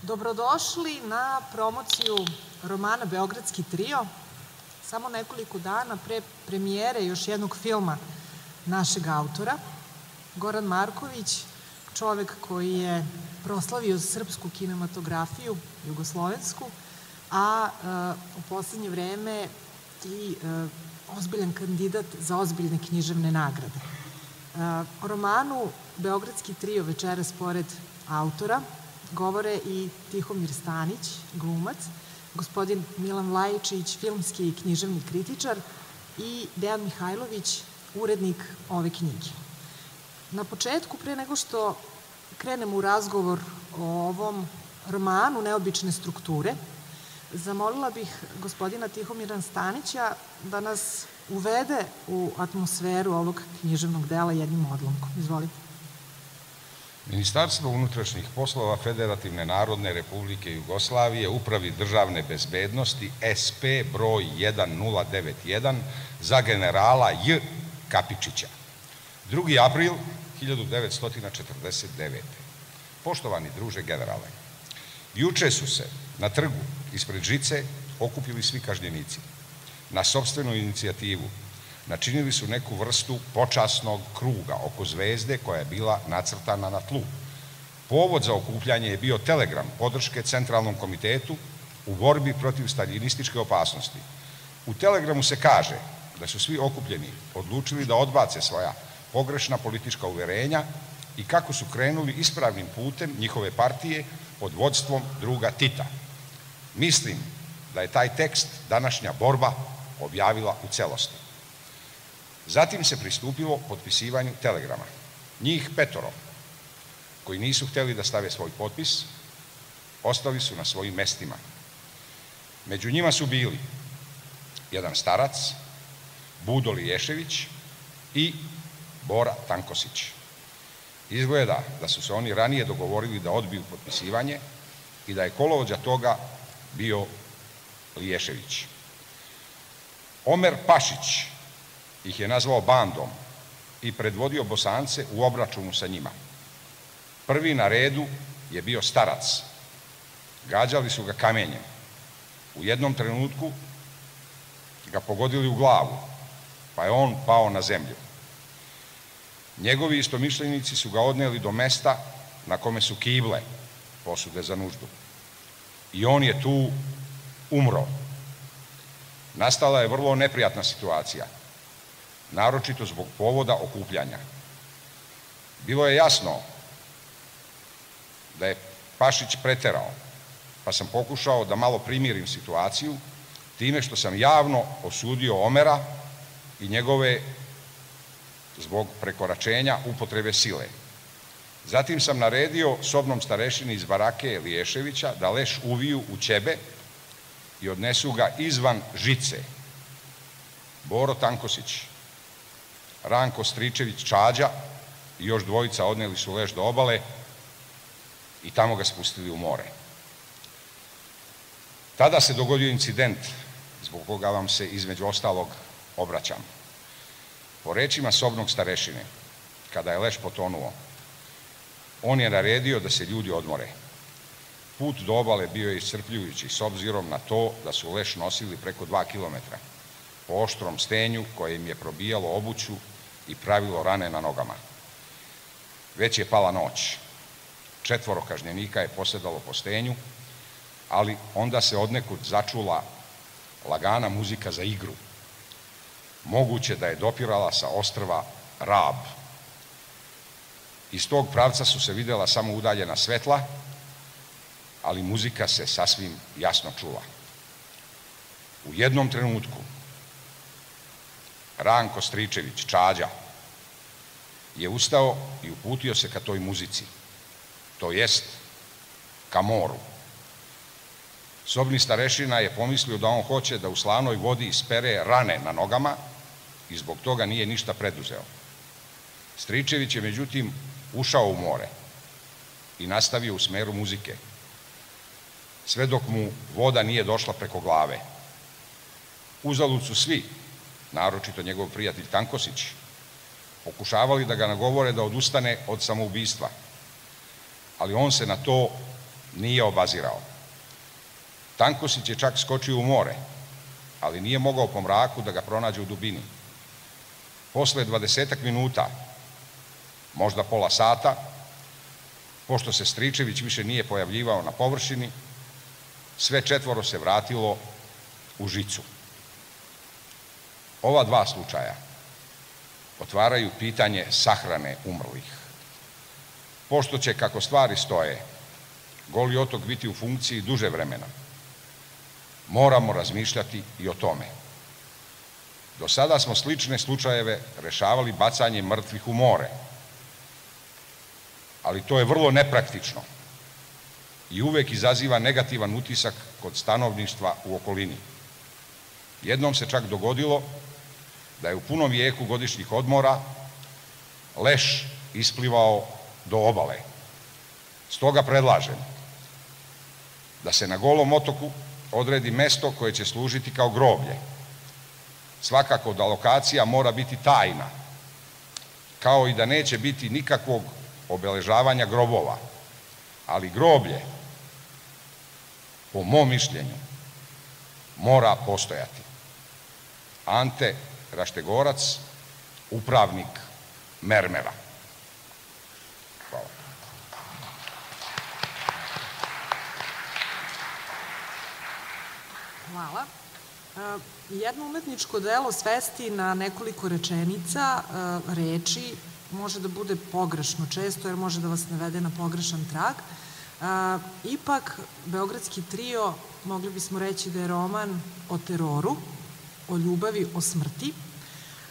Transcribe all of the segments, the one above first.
Dobrodošli na promociju romana Beogradski trio, samo nekoliko dana pre premijere još jednog filma našeg autora. Goran Marković, čovek koji je proslavio srpsku kinematografiju, jugoslovensku, a u poslednje vreme i ozbiljan kandidat za ozbiljne književne nagrade. O romanu Beogradski trio večeras pored autora govore i Tihomir Stanić, glumac, gospodin Milan Lajičić, filmski i književni kritičar i Dejan Mihajlović, urednik ove knjige. Na početku, pre nego što krenemo u razgovor o ovom romanu neobične strukture, zamolila bih gospodina Tihomira Stanića da nas uvede u atmosferu ovog književnog dela jednim odlomkom. Izvolite. Ministarstvo unutrašnjih poslova Federativne narodne republike Jugoslavije Upravi državne bezbednosti SP broj 1091 za generala J. Kapičića. 2. april 1949. Poštovani druže generale, juče su se na trgu ispred žice okupili svi kažnjenici. Na sopstvenu inicijativu načinili su neku vrstu počasnog kruga oko zvezde koja je bila nacrtana na tlu. Povod za okupljanje je bio telegram podrške Centralnom komitetu u borbi protiv staljinističke opasnosti. U telegramu se kaže da su svi okupljeni odlučili da odbace svoja pogrešna politička uverenja i kako su krenuli ispravnim putem njihove partije pod vodstvom druga Tita. Mislim da je taj tekst današnja borba objavila u celosti. Zatim se pristupilo potpisivanju telegrama. Njih 5 koji nisu hteli da stave svoj potpis, ostali su na svojim mestima. Među njima su bili jedan starac, Budo Liješević i Bora Tankosić. Izgleda da su se oni ranije dogovorili da odbiju potpisivanje i da je kolovođa toga bio Liješević. Omer Pašić ih je nazvao bandom i predvodio Bosance u obračunu sa njima. Prvi na redu je bio starac. Gađali su ga kamenjem. U jednom trenutku ga pogodili u glavu, pa je on pao na zemlju. Njegovi istomišljenici su ga odneli do mesta na kome su kible, posude za nuždu. I on je tu umro. Nastala je vrlo neprijatna situacija, naročito zbog povoda okupljanja. Bilo je jasno da je Pašić preterao, pa sam pokušao da malo primirim situaciju time što sam javno osudio Omera i njegove zbog prekoračenja upotrebe sile. Zatim sam naredio sobnom starešini iz barake Liješevića da leš uviju u ćebe i odnesu ga izvan žice. Boro Tankosić, Ranko Stričević Čađa i još dvojica odneli su leš do obale i tamo ga spustili u more. Tada se dogodio incident zbog koga vam se između ostalog obraćam. Po rečima sobnog starešine, kada je leš potonuo, on je naredio da se ljudi odmore. Put do obale bio je iscrpljujući s obzirom na to da su leš nosili preko 2 kilometra po oštrom stenju koje im je probijalo obuću i pravilo rane na nogama. Već je pala noć. 4 kažnjenika je posedalo po stenju, ali onda se odnekud začula lagana muzika za igru. Moguće da je dopirala sa ostrva Rab. Iz tog pravca su se videla samo udaljena svetla, ali muzika se sasvim jasno čula. U jednom trenutku Ranko Stričević Čađa je ustao i uputio se ka toj muzici, to jest ka moru. Sobni starešina je pomislio da on hoće da u slanoj vodi ispere rane na nogama i zbog toga nije ništa preduzeo. Stričević je međutim ušao u more i nastavio u smeru muzike, sve dok mu voda nije došla preko glave. Uzalud su svi, naročito njegov prijatelj Tankosić, pokušavali da ga nagovore da odustane od samoubistva, ali on se na to nije obazirao. Tankosić je čak skočio u more, ali nije mogao po mraku da ga pronađe u dubini. Posle 20 minuta, možda pola sata, pošto se Stričević više nije pojavljivao na površini, sve četvoro se vratilo u žicu. Ova dva slučaja otvaraju pitanje sahrane umrlih. Pošto će, kako stvari stoje, Goli otok biti u funkciji duže vremena, moramo razmišljati i o tome. Do sada smo slične slučajeve rešavali bacanjem mrtvih u more, ali to je vrlo nepraktično i uvek izaziva negativan utisak kod stanovništva u okolini. Jednom se čak dogodilo da je u punom vijeku godišnjih odmora leš isplivao do obale. Stoga predlažem da se na Golom otoku odredi mesto koje će služiti kao groblje. Svakako da lokacija mora biti tajna, kao i da neće biti nikakvog obeležavanja grobova, ali groblje, po mom mišljenju, mora postojati. Ante Raštegorac, upravnik Mermera. Hvala. Hvala. Jedno umetničko delo svesti na nekoliko rečenica, reči, može da bude pogrešno često, jer može da vas navede na pogrešan trag. Ipak, Beogradski trio, mogli bismo reći da je roman o teroru, o ljubavi, o smrti,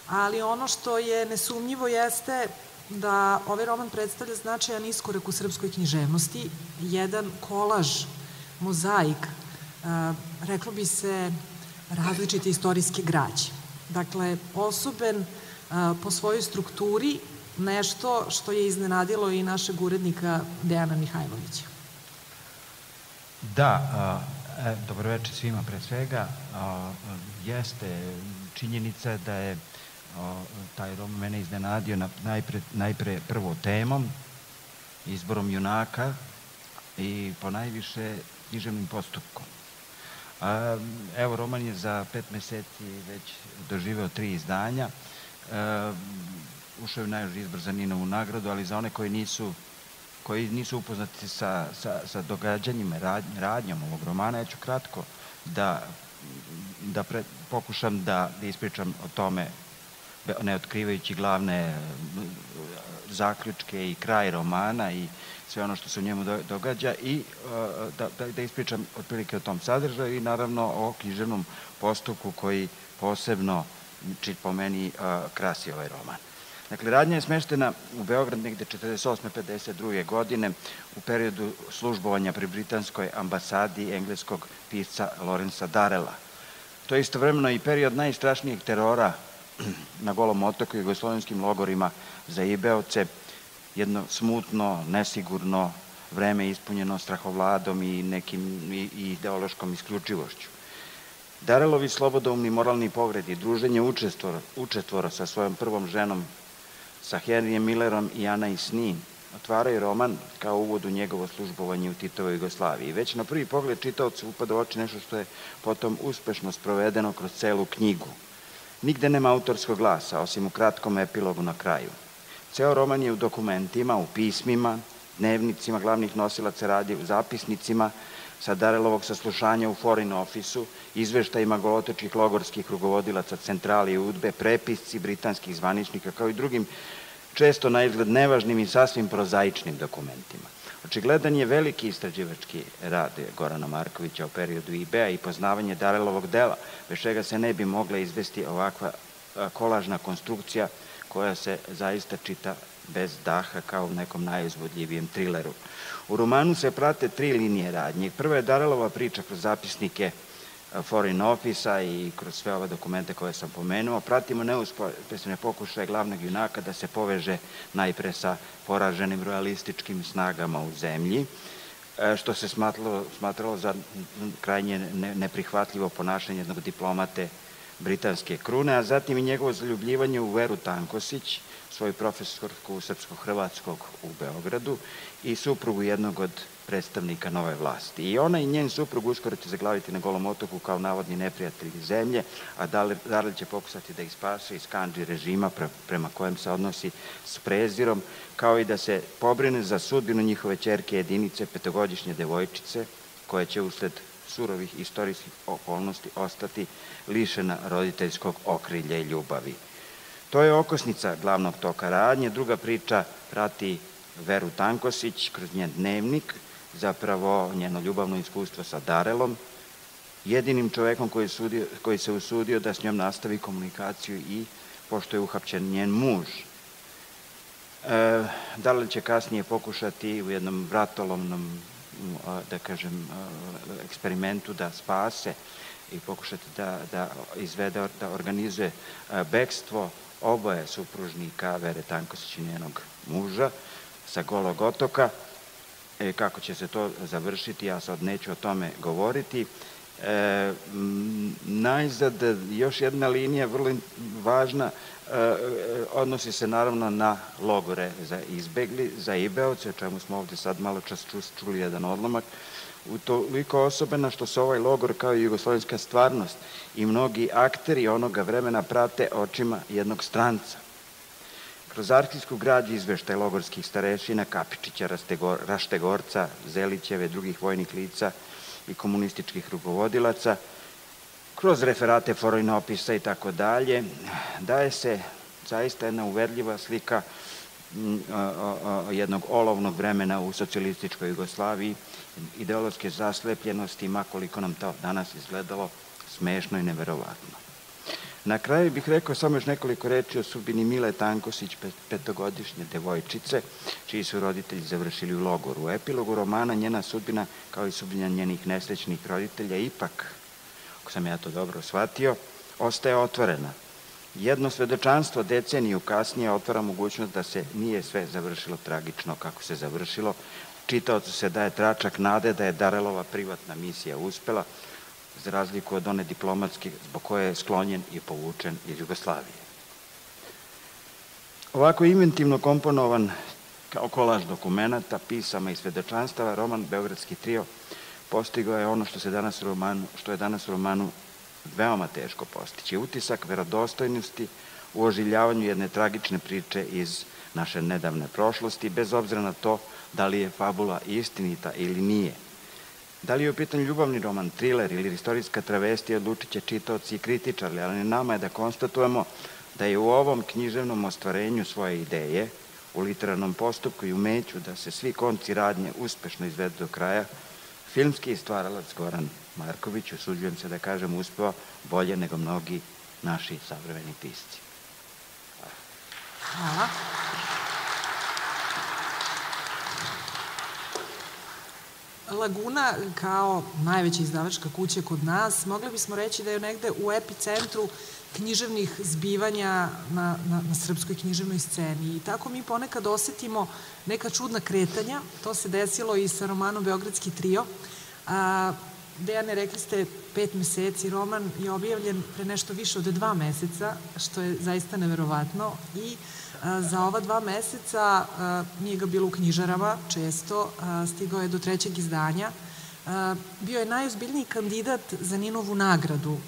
ali ono što je nesumnjivo jeste da ovaj roman predstavlja značajan iskorak u srpskoj književnosti, jedan kolaž, mozaik, reklo bi se, različite istorijske građe. Dakle, osoben po svojoj strukturi, nešto što je iznenadilo i našeg urednika Dejana Mihajlovića. Da, dobroveče svima pre svega. Jeste činjenica da je taj roman mene iznenadio najpre prvo temom, izborom junaka i ponajviše književnim postupkom. Evo, roman je za 5 meseci već doživeo 3 izdanja. Ušao je u najbolji izbor za Ninovu nagradu, ali za one koji nisu upoznati sa događanjima, radnjom ovog romana, ja ću kratko da pokušam da ispričam o tome, ne otkrivajući glavne zaključke i kraj romana i sve ono što se u njemu događa, i da ispričam otprilike o tom sadržaju i naravno o književnom postupku koji posebno, po meni, krasi ovaj roman. Dakle, radnja je smeštena u Beograd negde 48-52. godine u periodu službovanja pri britanskoj ambasadi engleskog pisca Lawrencea Darrella. To je istovremeno i period najstrašnijeg terora na Golom otoku i jugoslovenskim logorima za ibeoce, jedno smutno, nesigurno vreme ispunjeno strahovladom i nekim ideološkom isključivošću. Darellovi slobodoumni moralni povredi, druženje učestvora sa svojom prvom ženom, sa Henrijem Millerom i Ana Snin, otvaraju roman kao uvod u njegovo službovanje u Titovoj Jugoslaviji. Već na prvi pogled čitaocu upada u oči nešto što je potom uspešno sprovedeno kroz celu knjigu. Nigde nema autorskog glasa, osim u kratkom epilogu na kraju. Ceo roman je u dokumentima, u pismima, dnevnicima glavnih nosilaca radnje, u zapisnicima sa Darellovog saslušanja u Foreign Office-u, izveštajima golotočih logorskih rukovodilaca centrali i UDBE, prepisci britanskih zvaničnika, kao i drugim često na izgled nevažnim i sasvim prozaičnim dokumentima. Očigledan je veliki istraživački rad Gorana Markovića o periodu IB-a i poznavanje Darellovog dela, bez čega se ne bi mogla izvesti ovakva kolažna konstrukcija koja se zaista čita bez daha kao u nekom najuzbudljivijem trileru. U romanu se prate 3 linije radnje. Prva je Darellova priča kroz zapisnike Foreign Office-a i kroz sve ove dokumente koje sam pomenuo. Pratimo neuspešne pokušaje glavnog junaka da se poveže najpre sa poraženim royalističkim snagama u zemlji, što se smatralo za krajnje neprihvatljivo ponašanje jednog diplomate britanske krune, a zatim i njegovo zaljubljivanje u Veru Tankosić, svoju profesorku srpsko-hrvatskog u Beogradu, i suprugu jednog od predstavnika nove vlasti. I ona i njen suprug uskoro će zaglaviti na Golom otoku kao navodni neprijatelji zemlje, a Darle će pokušati da ih spase iz kandži režima prema kojem se odnosi s prezirom, kao i da se pobrine za sudbinu njihove ćerke jedinice, 5-godišnje devojčice, koja će usled surovih istorijskih okolnosti ostati lišena roditeljskog okrilja i ljubavi. To je okosnica glavnog toka radnje. Druga priča prati Veru Tankosić kroz njen dnevnik, zapravo njeno ljubavno iskustvo sa Darelom, jedinim čovekom koji se usudio da s njom nastavi komunikaciju i pošto je uhapćen njen muž. Darel će kasnije pokušati u jednom vratolomnom, da kažem, eksperimentu da spase i pokušati da izvede, da organizuje bekstvo oboje supružnika Vere Tankosić i njenog muža sa Golog otoka. Kako će se to završiti, ja sad neću o tome govoriti. Najzad, još jedna linija vrlo važna, odnosi se naravno na logore za izbegli, za ibeoce, o čemu smo ovdje sad malo čas čuli jedan odlomak, utoliko osobena što se ovaj logor kao i jugoslovenska stvarnost i mnogi akteri onoga vremena prate očima jednog stranca. Kroz arhivsku građu izveštaj logorskih starešina, Kapičića, Raštegorca, Zelićeve, drugih vojnih lica i komunističkih rukovodilaca, kroz referate forojnopisa i tako dalje, daje se zaista jedna uverljiva slika jednog olovnog vremena u socijalističkoj Jugoslaviji, ideološke zaslepljenosti, makoliko nam to danas izgledalo smešno i neverovatno. Na kraju bih rekao samo još nekoliko reči o sudbini Mile Tankosić, 5-godišnje devojčice, čiji su roditelji završili u logoru. U epilogu romana njena sudbina, kao i sudbina njenih nesrećnih roditelja, ipak, ako sam ja to dobro shvatio, ostaje otvorena. Jedno svedočanstvo deceniju kasnije otvara mogućnost da se nije sve završilo tragično kako se završilo. Čitaocu se daje tračak nade da je Darelova privatna misija uspela, za razliku od one diplomatske zbog koje je sklonjen i povučen iz Jugoslavije. Ovako inventivno komponovan kao kolaž dokumenata, pisama i svedočanstava, roman Beogradski trio postigao je ono što je danas u romanu veoma teško postići. Utisak verodostojnosti u oživljavanju jedne tragične priče iz naše nedavne prošlosti, bez obzira na to da li je fabula istinita ili nije. Da li je u pitanju ljubavni roman, triler ili istorijska travestija, odlučit će čitaoci i kritičari, ali nama je da konstatujemo da je u ovom književnom ostvarenju svoje ideje, u literarnom postupku i umeću da se svi konci radnje uspešno izvedu do kraja, filmski stvaralac Goran Marković, usuđujem se da kažem, uspeo bolje nego mnogi naši savremeni pisci. Hvala. Laguna, kao najveća izdavačka kuća kod nas, mogli bismo reći da je negde u epicentru književnih zbivanja na srpskoj književnoj sceni. I tako mi ponekad osetimo neka čudna kretanja. To se desilo i sa romanom Beogradski trio. Dejane, rekli ste 5 meseci, roman je objavljen pre nešto više od 2 meseca, što je zaista neverovatno. I za ova 2 meseca nije ga bilo u knjižarama često, stigao je do 3. izdanja. Bio je najozbiljniji kandidat za Ninovu nagradu.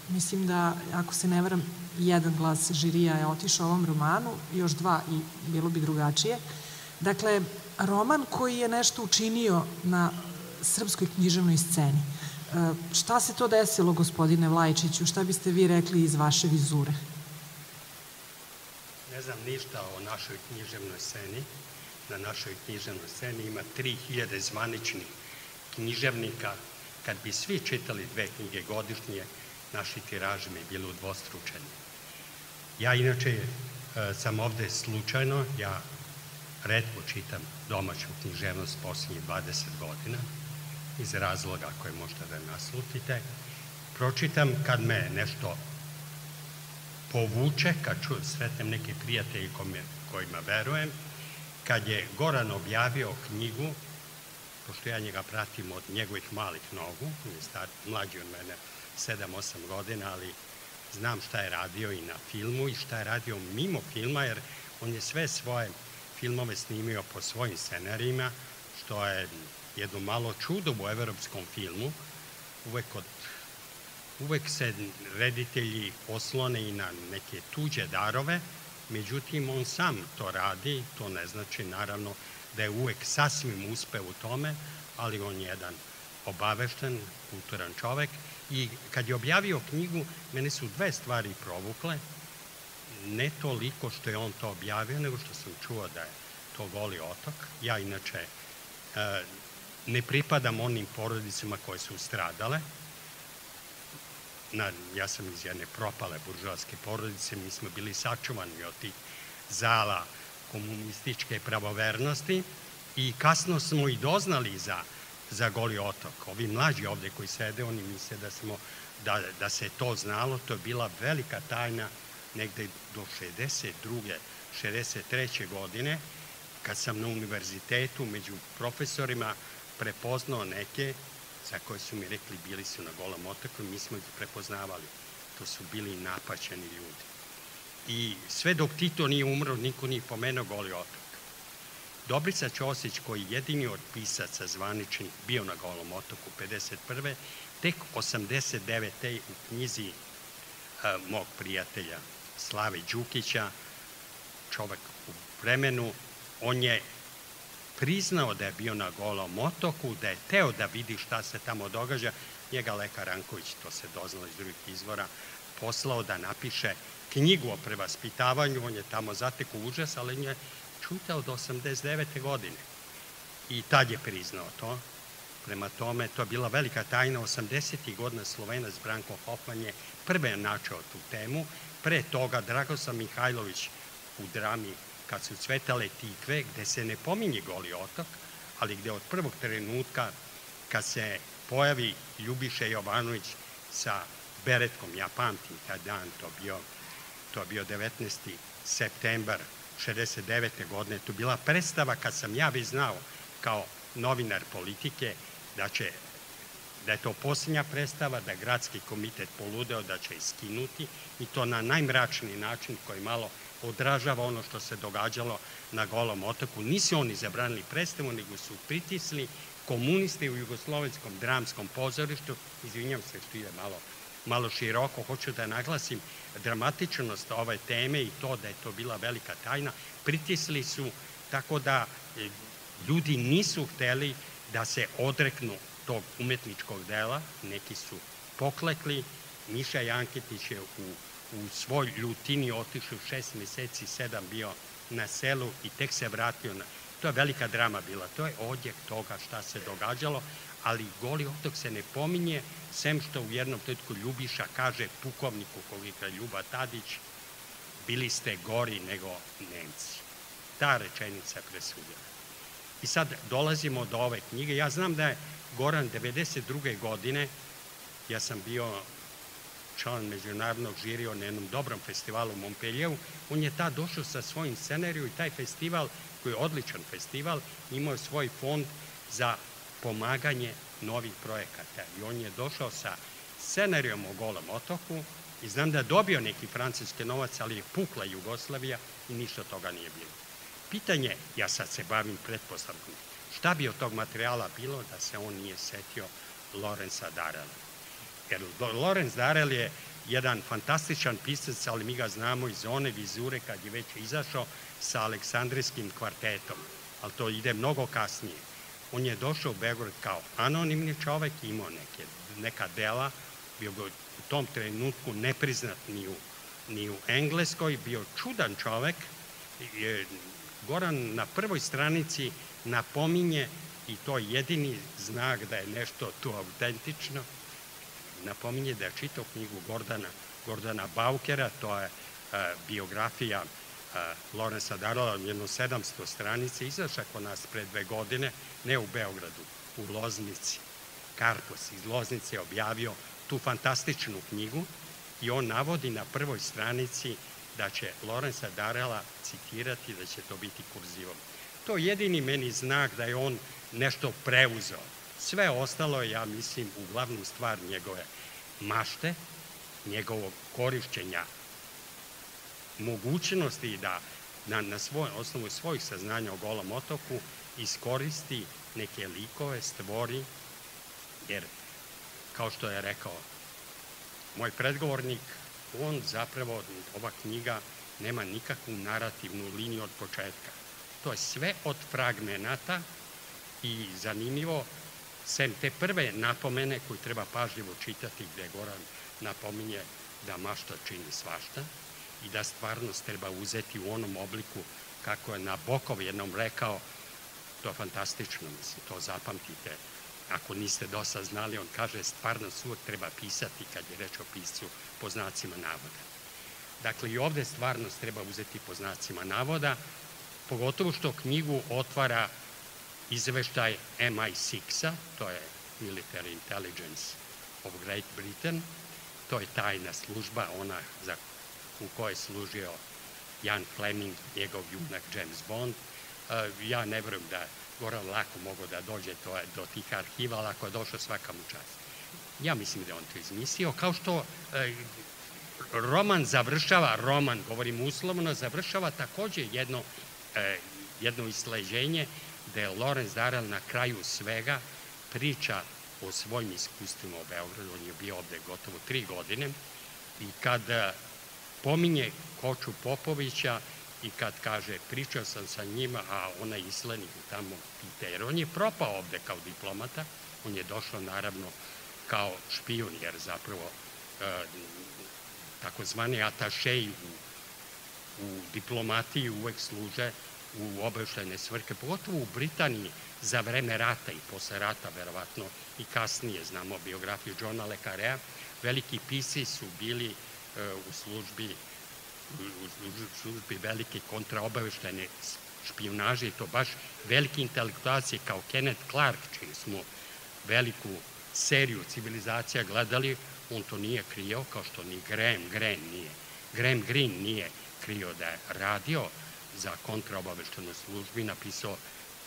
Mislim da, ako se ne varam, 1 glas žirija je otišao ovom romanu, još 2 i bilo bi drugačije. Dakle, roman koji je nešto učinio na srpskoj književnoj sceni. Šta se to desilo, gospodine Vlajčiću? Šta biste vi rekli iz vaše vizure? Ne znam ništa o našoj književnoj sceni. Na našoj književnoj sceni ima 3000 zvaničnih književnika. Kad bi svi čitali 2 knjige godišnje, naši tiraži bi bili udvostručeni. Ja inače sam ovde slučajno, ja retko čitam domaću književnost posljednjih 20 godina, iz razloga koje možete da naslutite. Pročitam kad me nešto povuče, kad sretnem neke prijatelje kojima verujem. Kad je Goran objavio knjigu, pošto ja njega pratim od njegovih malih nogu, on je mlađi od mene 7-8 godina, ali znam šta je radio i na filmu i šta je radio mimo filma, jer on je sve svoje filmove snimio po svojim scenarijima, što je jedno malo čudo u evropskom filmu. Uvek se reditelji oslone i na neke tuđe darove, međutim on sam to radi, to ne znači naravno da je uvek sasvim uspeo u tome, ali on je jedan obavešten, kulturan čovek i kad je objavio knjigu, mene su dve stvari provukle, ne toliko što je on to objavio, nego što sam čuo da je to Goli otok. Ja inače ne pripadam onim porodicama koje su stradale. Ja sam iz jedne propale buržoaske porodice, mi smo bili sačuvani od tih zala komunističke pravovernosti i kasno smo i doznali za Goli otok. Ovi mlađi ovde koji sede, oni misle da se to znalo, to je bila velika tajna negde do 62. 63. godine, kad sam na univerzitetu među profesorima prepoznao neke za koje su mi rekli bili su na Golom otoku i mi smo ih prepoznavali. To su bili napaćeni ljudi. I sve dok Tito nije umro, niko nije pomenuo Goli otok. Dobrica Ćosić, koji je jedini od pisaca zvaničnih bio na Golom otoku 51. tek 89. u knjizi mog prijatelja Slave Đukića, čovek u vremenu, on je priznao da je bio na Golom otoku, da je teo da vidi šta se tamo događa. Njega lekar Ranković, to se doznalo iz drugih izvora, poslao da napiše knjigu o prevaspitavanju. On je tamo zatekao užas, ali on je čutao do 89. godine. I tad je priznao to. Prema tome, to je bila velika tajna. 80. godina Slovenac Branko Hofman je prve načeo tu temu. Pre toga Dragoslav Mihajlović u drami Kad su cvetale tikve, gde se ne pominje Goli otok, ali gde od prvog trenutka kad se pojavi Ljubiša Jovanović sa beretkom, ja pamtim taj dan, to je bio 19. septembar 69. godine, to je bila predstava kad sam ja već znao kao novinar politike da je to posljednja predstava, da je gradski komitet poludeo da će iskinuti i to na najmračniji način koji malo odražava ono što se događalo na Golom otoku. Nisu oni zabranili predstavu, nego su pritisli komuniste u Jugoslovenskom dramskom pozorištu. Izvinjam se što ide malo široko, hoću da naglasim dramatičnost ove teme i to da je to bila velika tajna. Pritisli su tako da ljudi nisu hteli da se odreknu tog umetničkog dela, neki su poklekli. Miša Janketić je u svoj ljutini otišao 6 meseci, 7 bio na selu i tek se vratio. To je velika drama bila, to je odjek toga šta se događalo, ali Goli otok se ne pominje, sem što u jednom trenutku Ljubiša kaže pukovniku koga je Ljuba Tadić, bili ste gori nego Nemci. Ta rečenica presudila. I sad dolazimo do ove knjige. Ja znam da je Goran 92. godine, ja sam bio član međunarodnog žirija na jednom dobrom festivalu u Montpellieru, on je tad došao sa svojim scenarijom i taj festival, koji je odličan festival, imao je svoj fond za pomaganje novih projekata. I on je došao sa scenarijom o Golom otoku i znam da je dobio neki francuski novac, ali je pukla Jugoslavija i ništa toga nije bilo. Pitanje, ja sad se bavim pretpostavkom, šta bi od tog materijala bilo da se on nije setio Lorenza Darela? Jer Lorenz Darel je jedan fantastičan pisac, ali mi ga znamo iz one vizure kad je već izašao sa Aleksandrijskim kvartetom, ali to ide mnogo kasnije. On je došao u Beograd kao anonimni čovek, imao neka dela, bio u tom trenutku nepriznat ni u Engleskoj, bio čudan čovek. Goran na prvoj stranici napominje, i to je jedini znak da je nešto tu autentično, napominje da je čitao knjigu Gordana Baukera, to je biografija Lorenza Darela, jedno 700 stranice, izašla kod nas pre 2 godine, ne u Beogradu, u Loznici. Karpos iz Loznice je objavio tu fantastičnu knjigu i on navodi na prvoj stranici da će Lorenza Darela citirati, da će to biti kurzivom. To je jedini meni znak da je on nešto preuzeo. Sve ostalo je, ja mislim, uglavnom stvar njegove mašte, njegovog korišćenja mogućnosti da na osnovu svojih saznanja o Golom otoku iskoristi neke likove, stvori, jer, kao što je rekao moj predgovornik, on zapravo, ova knjiga nema nikakvu narativnu liniju od početka. To je sve od fragmenata i zanimljivo, sem te prve napomene koju treba pažljivo čitati, gde Goran napominje da mašta čini svašta i da stvarnost treba uzeti u onom obliku kako je Nabokov jednom rekao, to je fantastično, mislim, to zapamtite. Ako niste dosta znali, on kaže stvarnost uvek treba pisati kad je reč o piscu po znacima navoda. Dakle, i ovde stvarnost treba uzeti po znacima navoda, pogotovo što knjigu otvara izveštaj MI6-a, to je Military Intelligence of Great Britain, to je tajna služba, ona u kojoj je služio Ian Fleming, njegov junak James Bond. Ja ne verujem da Goran lako mogao da dođe do tih arhiva, ali ako je došao, svaka mu čast. Ja mislim da je on to izmislio, kao što roman završava, govorim uslovno, završava takođe jedno isleđenje da je Lorenz Darel na kraju svega priča o svojim iskustvima u Beogradu. On je bio ovde gotovo 3 godine i kad pominje Koču Popovića i kad kaže pričao sam sa njima, a onaj islenik tamo pita, jer on je propao ovde kao diplomata, on je došao naravno kao špijun, jer zapravo takozvani atašeji u diplomatiji uvek služe u obaveštajne svrhe, pogotovo u Britaniji za vreme rata i posle rata, verovatno i kasnije, znamo biografiju Johna le Carrea, veliki pisci su bili u službi velike kontraobaveštajne špijunaže i to baš veliki intelektualci kao Kenneth Clark, čiji smo veliku seriju civilizacija gledali, on to nije krio, kao što ni Graham Greene nije krio da je radio za kontraobaveštenu službu i napisao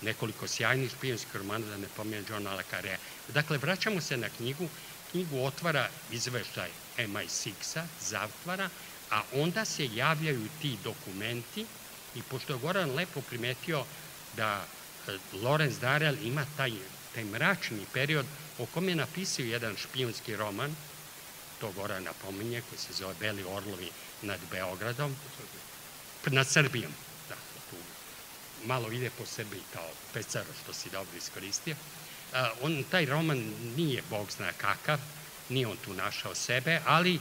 nekoliko sjajnih špijunskih romana, da ne pominjem Johna le Carrea. Dakle, vraćamo se na knjigu. Knjigu otvara izveštaj MI6-a, zatvara, a onda se javljaju ti dokumenti i pošto je Goran lepo primetio da Lorenz Darel ima taj mračni period o kom je napisao jedan špijunski roman, to Goran napominje, koji se zove Beli orlovi nad Beogradom, nad Srbijom. Malo ide po Srbiji kao pecaro, što si dobro iskoristio. Taj roman nije bog zna kakav, nije on tu našao sebe, ali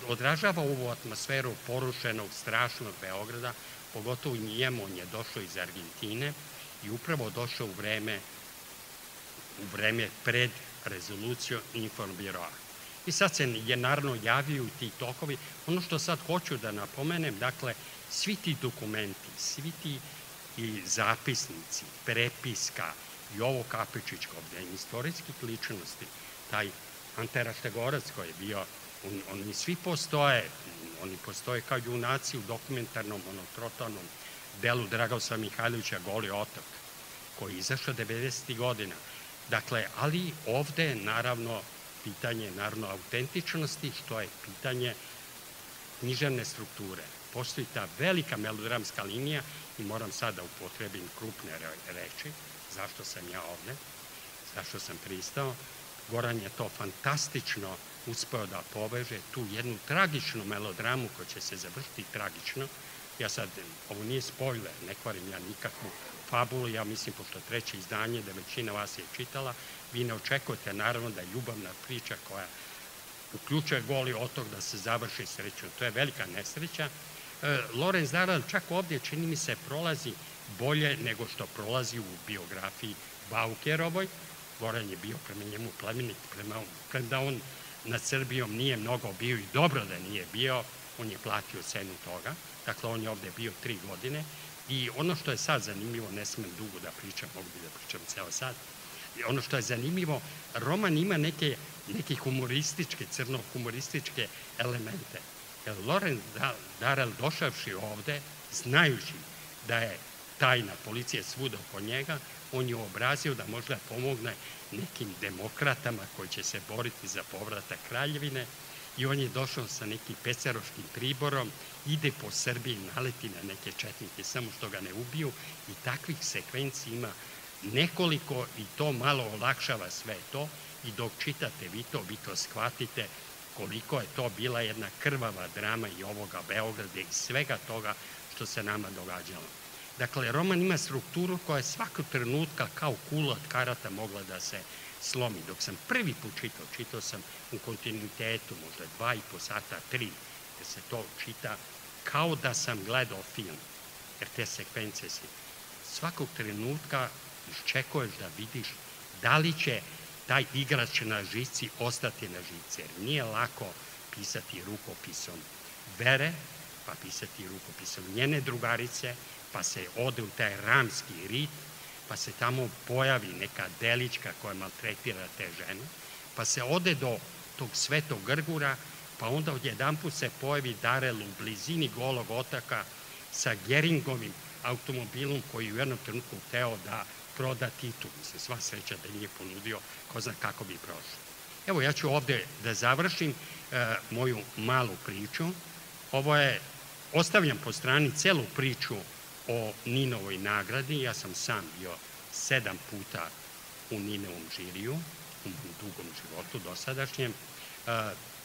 odražava ovu atmosferu porušenog, strašnog Beograda, pogotovo njemu, on je došao iz Argentine i upravo došao u vreme pred rezoluciju Informbiroa. I sad se je naravno javio ti tokovi. Ono što sad hoću da napomenem, dakle, svi ti dokumenti, svi ti i zapisnici, prepiska, Jovo Kapičić, ovde istorijskih ličnosti, taj Ante Raštegorac koji je bio, oni svi postoje, oni postoje kao junaci u dokumentarnom, trotonom delu Dragoslava Mihajlovića Goli otok, koji je izašao 90. godina. Dakle, ali ovde je naravno pitanje autentičnosti, što je pitanje književne strukture. Postoji ta velika melodramska linija i moram sad da upotrebim krupne reči, zašto sam ja ovde, zašto sam pristao. Goran je to fantastično uspeo da poveže, tu jednu tragičnu melodramu koja će se završiti tragično. Ja sad, ovo nije spojler, ne kvarim ja nikakvu fabulu, ja mislim, pošto treće izdanje, da većina vas je čitala, vi ne očekujete naravno da je ljubavna priča koja uključuje Goli otok da se završi srećom. To je velika nesreća. Lorenz Darel čak ovdje, čini mi se, prolazi bolje nego što prolazi u biografiji Baukerovoj. Goran je bio prema njemu plemenit, premda on nad Srbijom nije mnogo bio i dobro da nije bio, on je platio cenu toga. Dakle, on je ovde bio 3 godine i ono što je sad zanimljivo, ne smem dugo da pričam, mogu bi da pričam ceo sad, ono što je zanimljivo, roman ima neke humorističke, crno-humorističke elemente. Lorenz Darel došavši ovde, znajući da je tajna policije svuda oko njega, on je obrazio da možda pomogne nekim demokratama koji će se boriti za povratak kraljevine i on je došao sa nekim peceroškim priborom, ide po Srbiji, naleti na neke četnike, samo što ga ne ubiju, i takvih sekvenci ima nekoliko i to malo olakšava sve to, i dok čitate vi to shvatite koliko je to bila jedna krvava drama i ovoga Beograda i svega toga što se nama događalo. Dakle, roman ima strukturu koja je svakog trenutka kao kula od karata mogla da se slomi. Dok sam prvi put čitao sam u kontinuitetu, možda 2,5 sata, 3, da se to čita kao da sam gledao film, jer te sekvence si svakog trenutka iščekuješ da vidiš da li će taj igrač na žici ostati na žici, jer nije lako pisati rukopisom Vere, pa pisati rukopisom njene drugarice, pa se ode u taj ramski rit, pa se tamo pojavi neka delićka koja maltretira te žene, pa se ode do tog Svetog Grgura, pa onda odjedanput se pojavi Darel u blizini Golog otoka sa Geringovim automobilom koji u jednom trenutku hteo da proda Titu. Mislim, sva sreća da nije ponudio, ko zna kako bi prošlo. Evo, ja ću ovde da završim moju malu priču. Ostavljam po strani celu priču o Ninovoj nagradi. Ja sam sam bio 7 puta u Ninovom žiriju, u dugom životu dosadašnjem.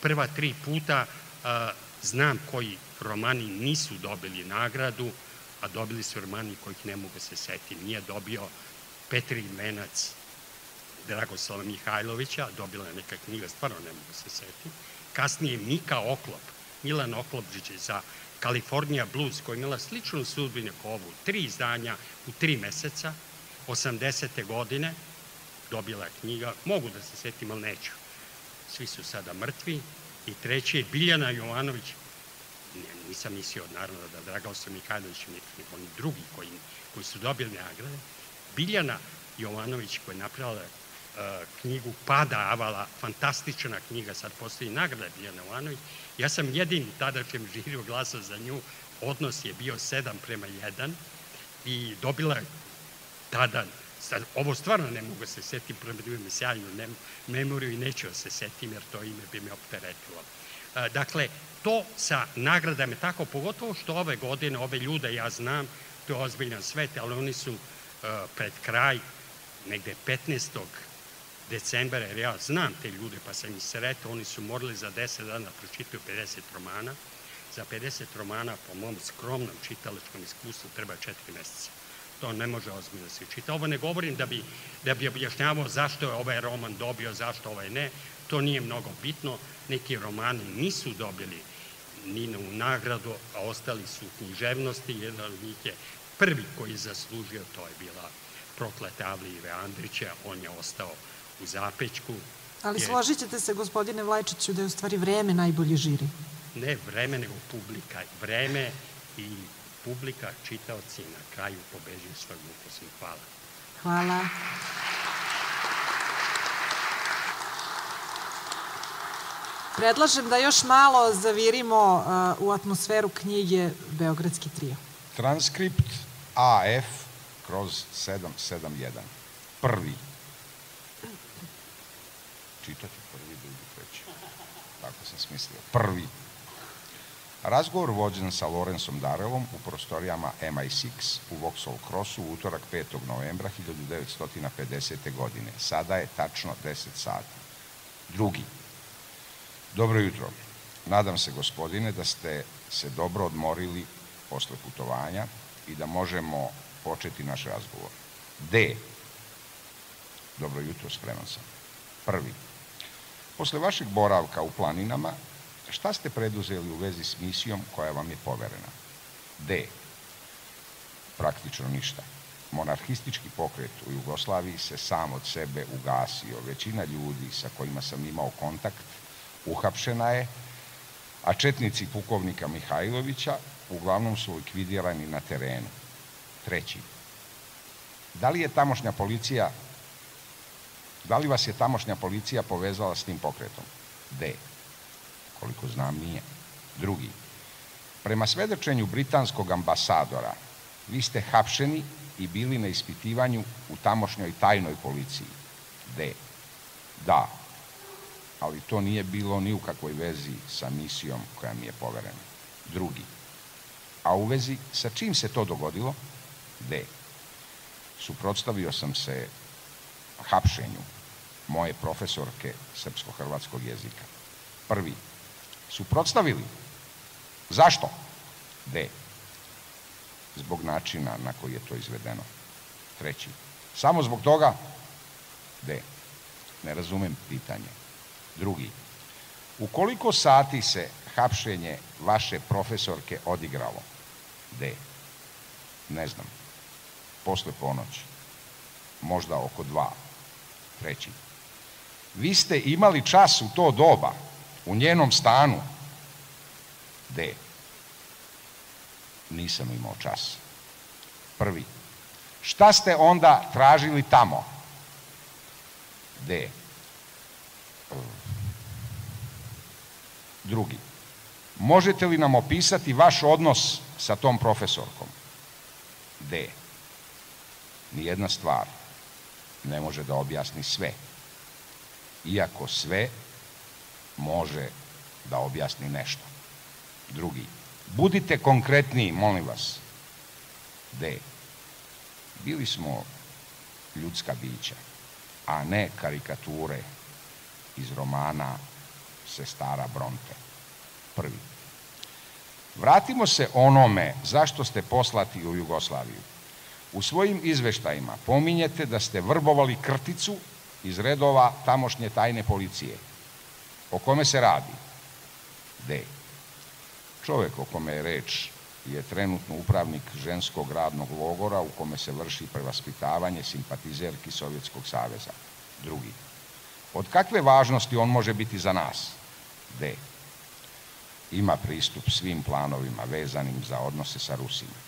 Prva 3 puta znam koji romani nisu dobili nagradu, a dobili su romani kojih ne mogu se setiti. Nije dobio Petrin venac Dragoslava Mihajlovića, dobila je neka knjiga, stvarno ne mogu se setiti. Kasnije Mika Oklop, Milan Oklopčić za California Blues, koja je imala sličnu sudbinu kao ovu, 3 izdanja u 3 meseca, 80. godine, dobila je knjiga, mogu da se setim, ali neću. Svi su sada mrtvi. I treći je Biljana Jovanović, nisam mislio naravno da Dragoslav Mihajlović i oni drugi koji su dobili nagrade. Biljana Jovanović koja je napravila knjigu Pada Avala, fantastična knjiga, sad postoji nagrada Biljana Jovanović. Ja sam jedini tadašnjem žiriju glasao za nju, odnos je bio 7:1 i dobila je tada, ovo stvarno ne mogu se setiti, prema da imam sjajnu memoriju i neću da se setim jer to ime bi me opteretilo. Dakle, to sa nagradama je tako, pogotovo što ove godine, ove ljude ja znam, to je ozbiljan svet, ali oni su pred kraj, negde 15. decembra, jer ja znam te ljude pa sam ih sretao, oni su morali za 10 dana pročitati 50 romana. Za 50 romana, po mom skromnom čitalačkom iskustvu, treba 4 meseca. To ne može ozbiljno da se čita. Ovo ne govorim da bi objašnjavao zašto je ovaj roman dobio, zašto ovaj ne. To nije mnogo bitno. Neki romani nisu dobili Ninovu nagradu, a ostali su u književnosti. Jedan od njih je prvi koji je zaslužio, to je bila Prokleta Avlije Ive Andrića. On je ostao u zapećku. Ali složit ćete se, gospodine Vlajčiću, da je u stvari vreme najbolji žiri. Ne vreme, nego publika. Vreme i publika, čitaoci na kraju pobeđuju svoj ukus. Hvala. Hvala. Predlažem da još malo zavirimo u atmosferu knjige Beogradski trio. Transkript AF/771. Prvi. Čitat ću prvi, drugi, treći. Tako sam smislio. Prvi. Razgovor vođen sa Lorenzom Darelom u prostorijama MI6 u Vauxhall Crossu u utorak 5. novembra 1950. godine. Sada je tačno 10 sati. Drugi. Dobro jutro. Nadam se, gospodine, da ste se dobro odmorili posle putovanja i da možemo početi naš razgovor. D. Dobro jutro, spreman sam. Prvi. Posle vašeg boravka u planinama, šta ste preduzeli u vezi s misijom koja vam je poverena? D. Praktično ništa. Monarhistički pokret u Jugoslaviji se sam od sebe ugasio. Većina ljudi sa kojima sam imao kontakt uhapšena je, a četnici pukovnika Mihajlovića uglavnom su likvidirani na terenu. Treći. Da li vas je tamošnja policija povezala s tim pokretom? D. Koliko znam, nije. Drugi. Prema svedočenju britanskog ambasadora, vi ste hapšeni i bili na ispitivanju u tamošnjoj tajnoj policiji. D. Da. ali to nije bilo ni u kakvoj vezi sa misijom koja mi je poverena. Drugi, a u vezi sa čim se to dogodilo? D. Suprotstavio sam se hapšenju moje profesorke srpsko-hrvatskog jezika. Prvi, suprotstavili. Zašto? D. Zbog načina na koji je to izvedeno. Treći, samo zbog toga? D. Ne razumem pitanje. Drugi, u koliko sati se hapšenje vaše profesorke odigralo? D. Ne znam. Posle ponoći. Možda oko 2. Treći, vi ste imali čas u to doba u njenom stanu? D. Nisam imao čas. Prvi, šta ste onda tražili tamo? D. Drugi, možete li nam opisati vaš odnos sa tom profesorkom? D. Nijedna stvar ne može da objasni sve, iako sve može da objasni nešto. Drugi, budite konkretniji, molim vas. D. Bili smo ljudska bića, a ne karikature iz romana Sestara Bronte. Prvi, vratimo se onome zašto ste poslati u Jugoslaviju. U svojim izveštajima pominjete da ste vrbovali krticu iz redova tamošnje tajne policije. O kome se radi? D. Čovek o kome je reč je trenutno upravnik ženskog radnog logora u kome se vrši prevaspitavanje simpatizerki Sovjetskog saveza. Drugi, od kakve važnosti on može biti za nas? D. Ima pristup svim planovima vezanim za odnose sa Rusima.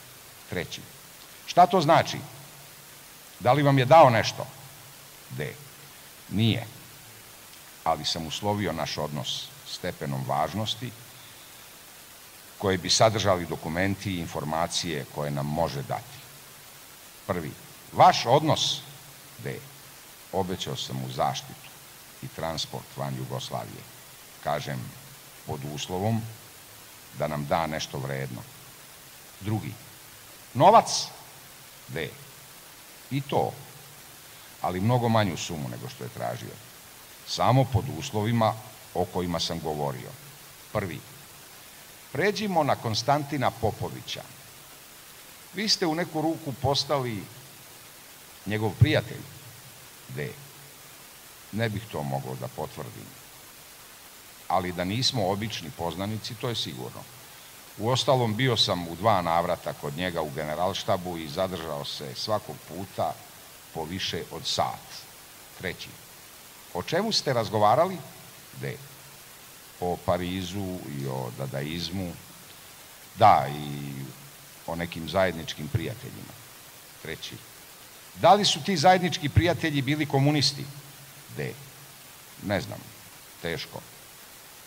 Treći, šta to znači? Da li vam je dao nešto? D. Nije, ali sam uslovio naš odnos stepenom važnosti koje bi sadržali dokumenti i informacije koje nam može dati. Prvi, vaš odnos? D. Obećao sam mu zaštitu i transport van Jugoslavije. Kažem, pod uslovom da nam da nešto vredno. Drugi, novac? D. I to, ali mnogo manju sumu nego što je tražio. Samo pod uslovima o kojima sam govorio. Prvi, pređimo na Konstantina Popovića. Vi ste u neku ruku postali njegov prijatelj. D. Ne bih to mogao da potvrdim. Ali da nismo obični poznanici, to je sigurno. Uostalom, bio sam u 2 navrata kod njega u Generalštabu i zadržao se svakog puta po više od sat. Treći, o čemu ste razgovarali? D. O Parizu i o dadaizmu, da, i o nekim zajedničkim prijateljima. Treći, da li su ti zajednički prijatelji bili komunisti? D. Ne znam, teško,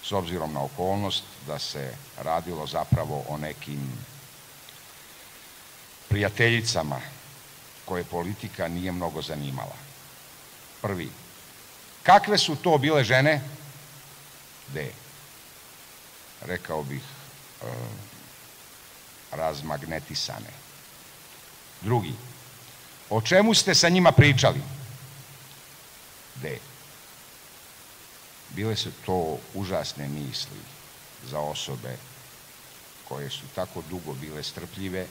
s obzirom na okolnost da se radilo zapravo o nekim prijateljicama koje politika nije mnogo zanimala. Prvi, kakve su to bile žene? D. Rekao bih razmagnetisane. Drugi, o čemu ste sa njima pričali? D. Bile su to užasne misli za osobe koje su tako dugo bile strpljive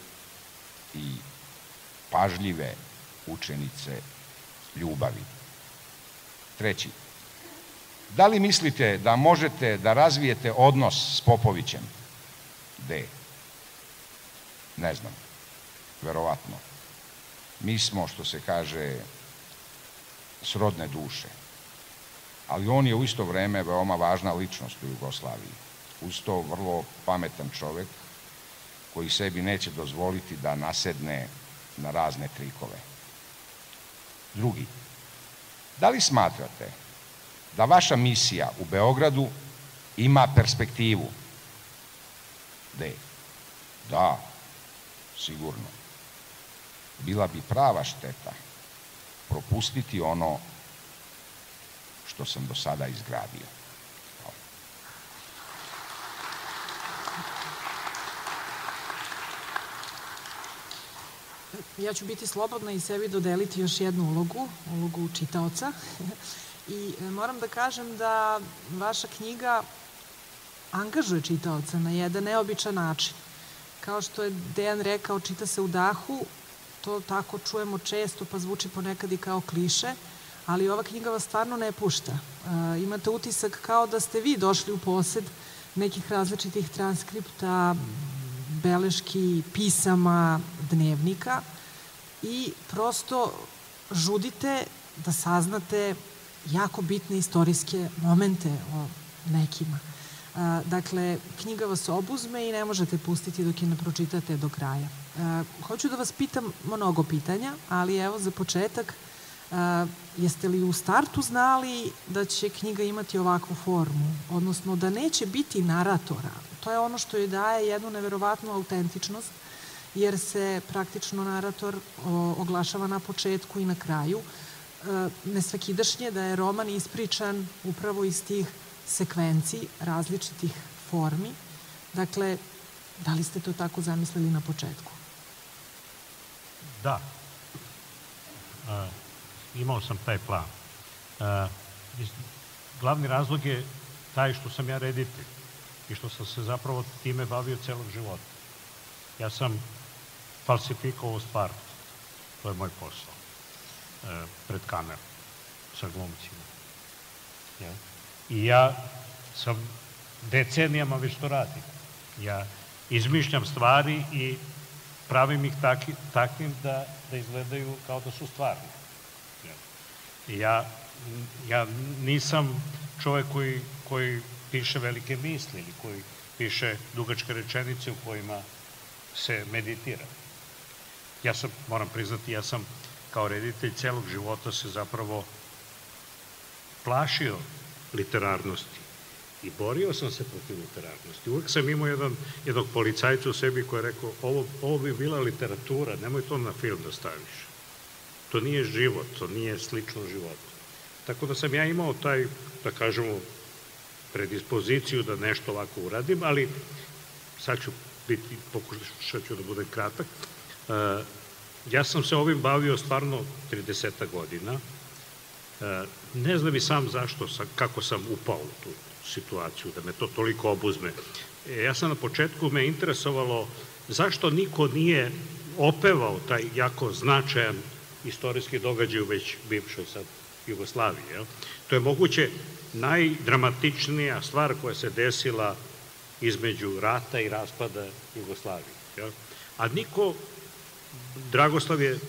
i pažljive učenice ljubavi. Treći, da li mislite da možete da razvijete odnos s Popovićem? D. Ne znam, verovatno. Mi smo, što se kaže, srodne duše. Ali on je u isto vreme veoma važna ličnost u Jugoslaviji. Uz to vrlo pametan čovek koji sebi neće dozvoliti da nasedne na razne trikove. Drugi, da li smatrate da vaša misija u Beogradu ima perspektivu? D. Da, sigurno. Bila bi prava šteta propustiti ono što sam do sada izgradio. Ja ću biti slobodna i sebi dodeliti još jednu ulogu čitaoca. I moram da kažem da vaša knjiga angažuje čitaoca na jedan neobičan način. Kao što je Dejan rekao, čita se u dahu, to tako čujemo često, pa zvuči ponekad i kao kliše, ali ova knjiga vas stvarno ne pušta. Imate utisak kao da ste vi došli u posed nekih različitih transkripta, beleški, pisama, dnevnika i prosto žudite da saznate jako bitne istorijske momente o nekima. Dakle, knjiga vas obuzme i ne možete pustiti dok je ne pročitate do kraja. Hoću da vas pitam mnogo pitanja, ali evo za početak, jeste li u startu znali da će knjiga imati ovakvu formu, odnosno da neće biti naratora? To je ono što joj daje jednu neverovatnu autentičnost, jer se praktično narator oglašava na početku i na kraju. Nesvakidašnje da je roman ispričan upravo iz tih sekvenciji različitih formi. Dakle, da li ste to tako zamislili na početku? Da. Imao sam taj plan. Glavni razlog je taj što sam ja reditelj i što sam se zapravo time bavio celog života. Ja sam falsifikovao stvarnost. To je moj posao. Pred kamerom, sa glumcima. I ja sam decenijama već to radim. Ja izmišljam stvari i pravim ih takvim da izgledaju kao da su stvarni. Ja nisam čovek koji piše velike misli ili koji piše dugačke rečenice u kojima se meditira. Ja sam, moram priznati, ja sam kao reditelj celog života se zapravo plašio literarnosti i borio sam se protiv literarnosti. Uvek sam imao jednog policajca u sebi koji je rekao, ovo bi bila literatura, nemoj to na film da staviš. To nije život, to nije slično životu. Tako da sam ja imao taj, da kažemo, predispoziciju da nešto ovako uradim, ali sad ću biti, pokušat ću da budem kratak. Ja sam se ovim bavio stvarno 30 godina. Ne znam i sam zašto, kako sam upao u tu situaciju, da me to toliko obuzme. Ja sam na početku me interesovalo zašto niko nije opevao taj jako značajan istorijski događaj u već bivšoj sad Jugoslaviji. To je moguće najdramatičnija stvar koja se desila između rata i raspada Jugoslavije. A niko, Dragoslav je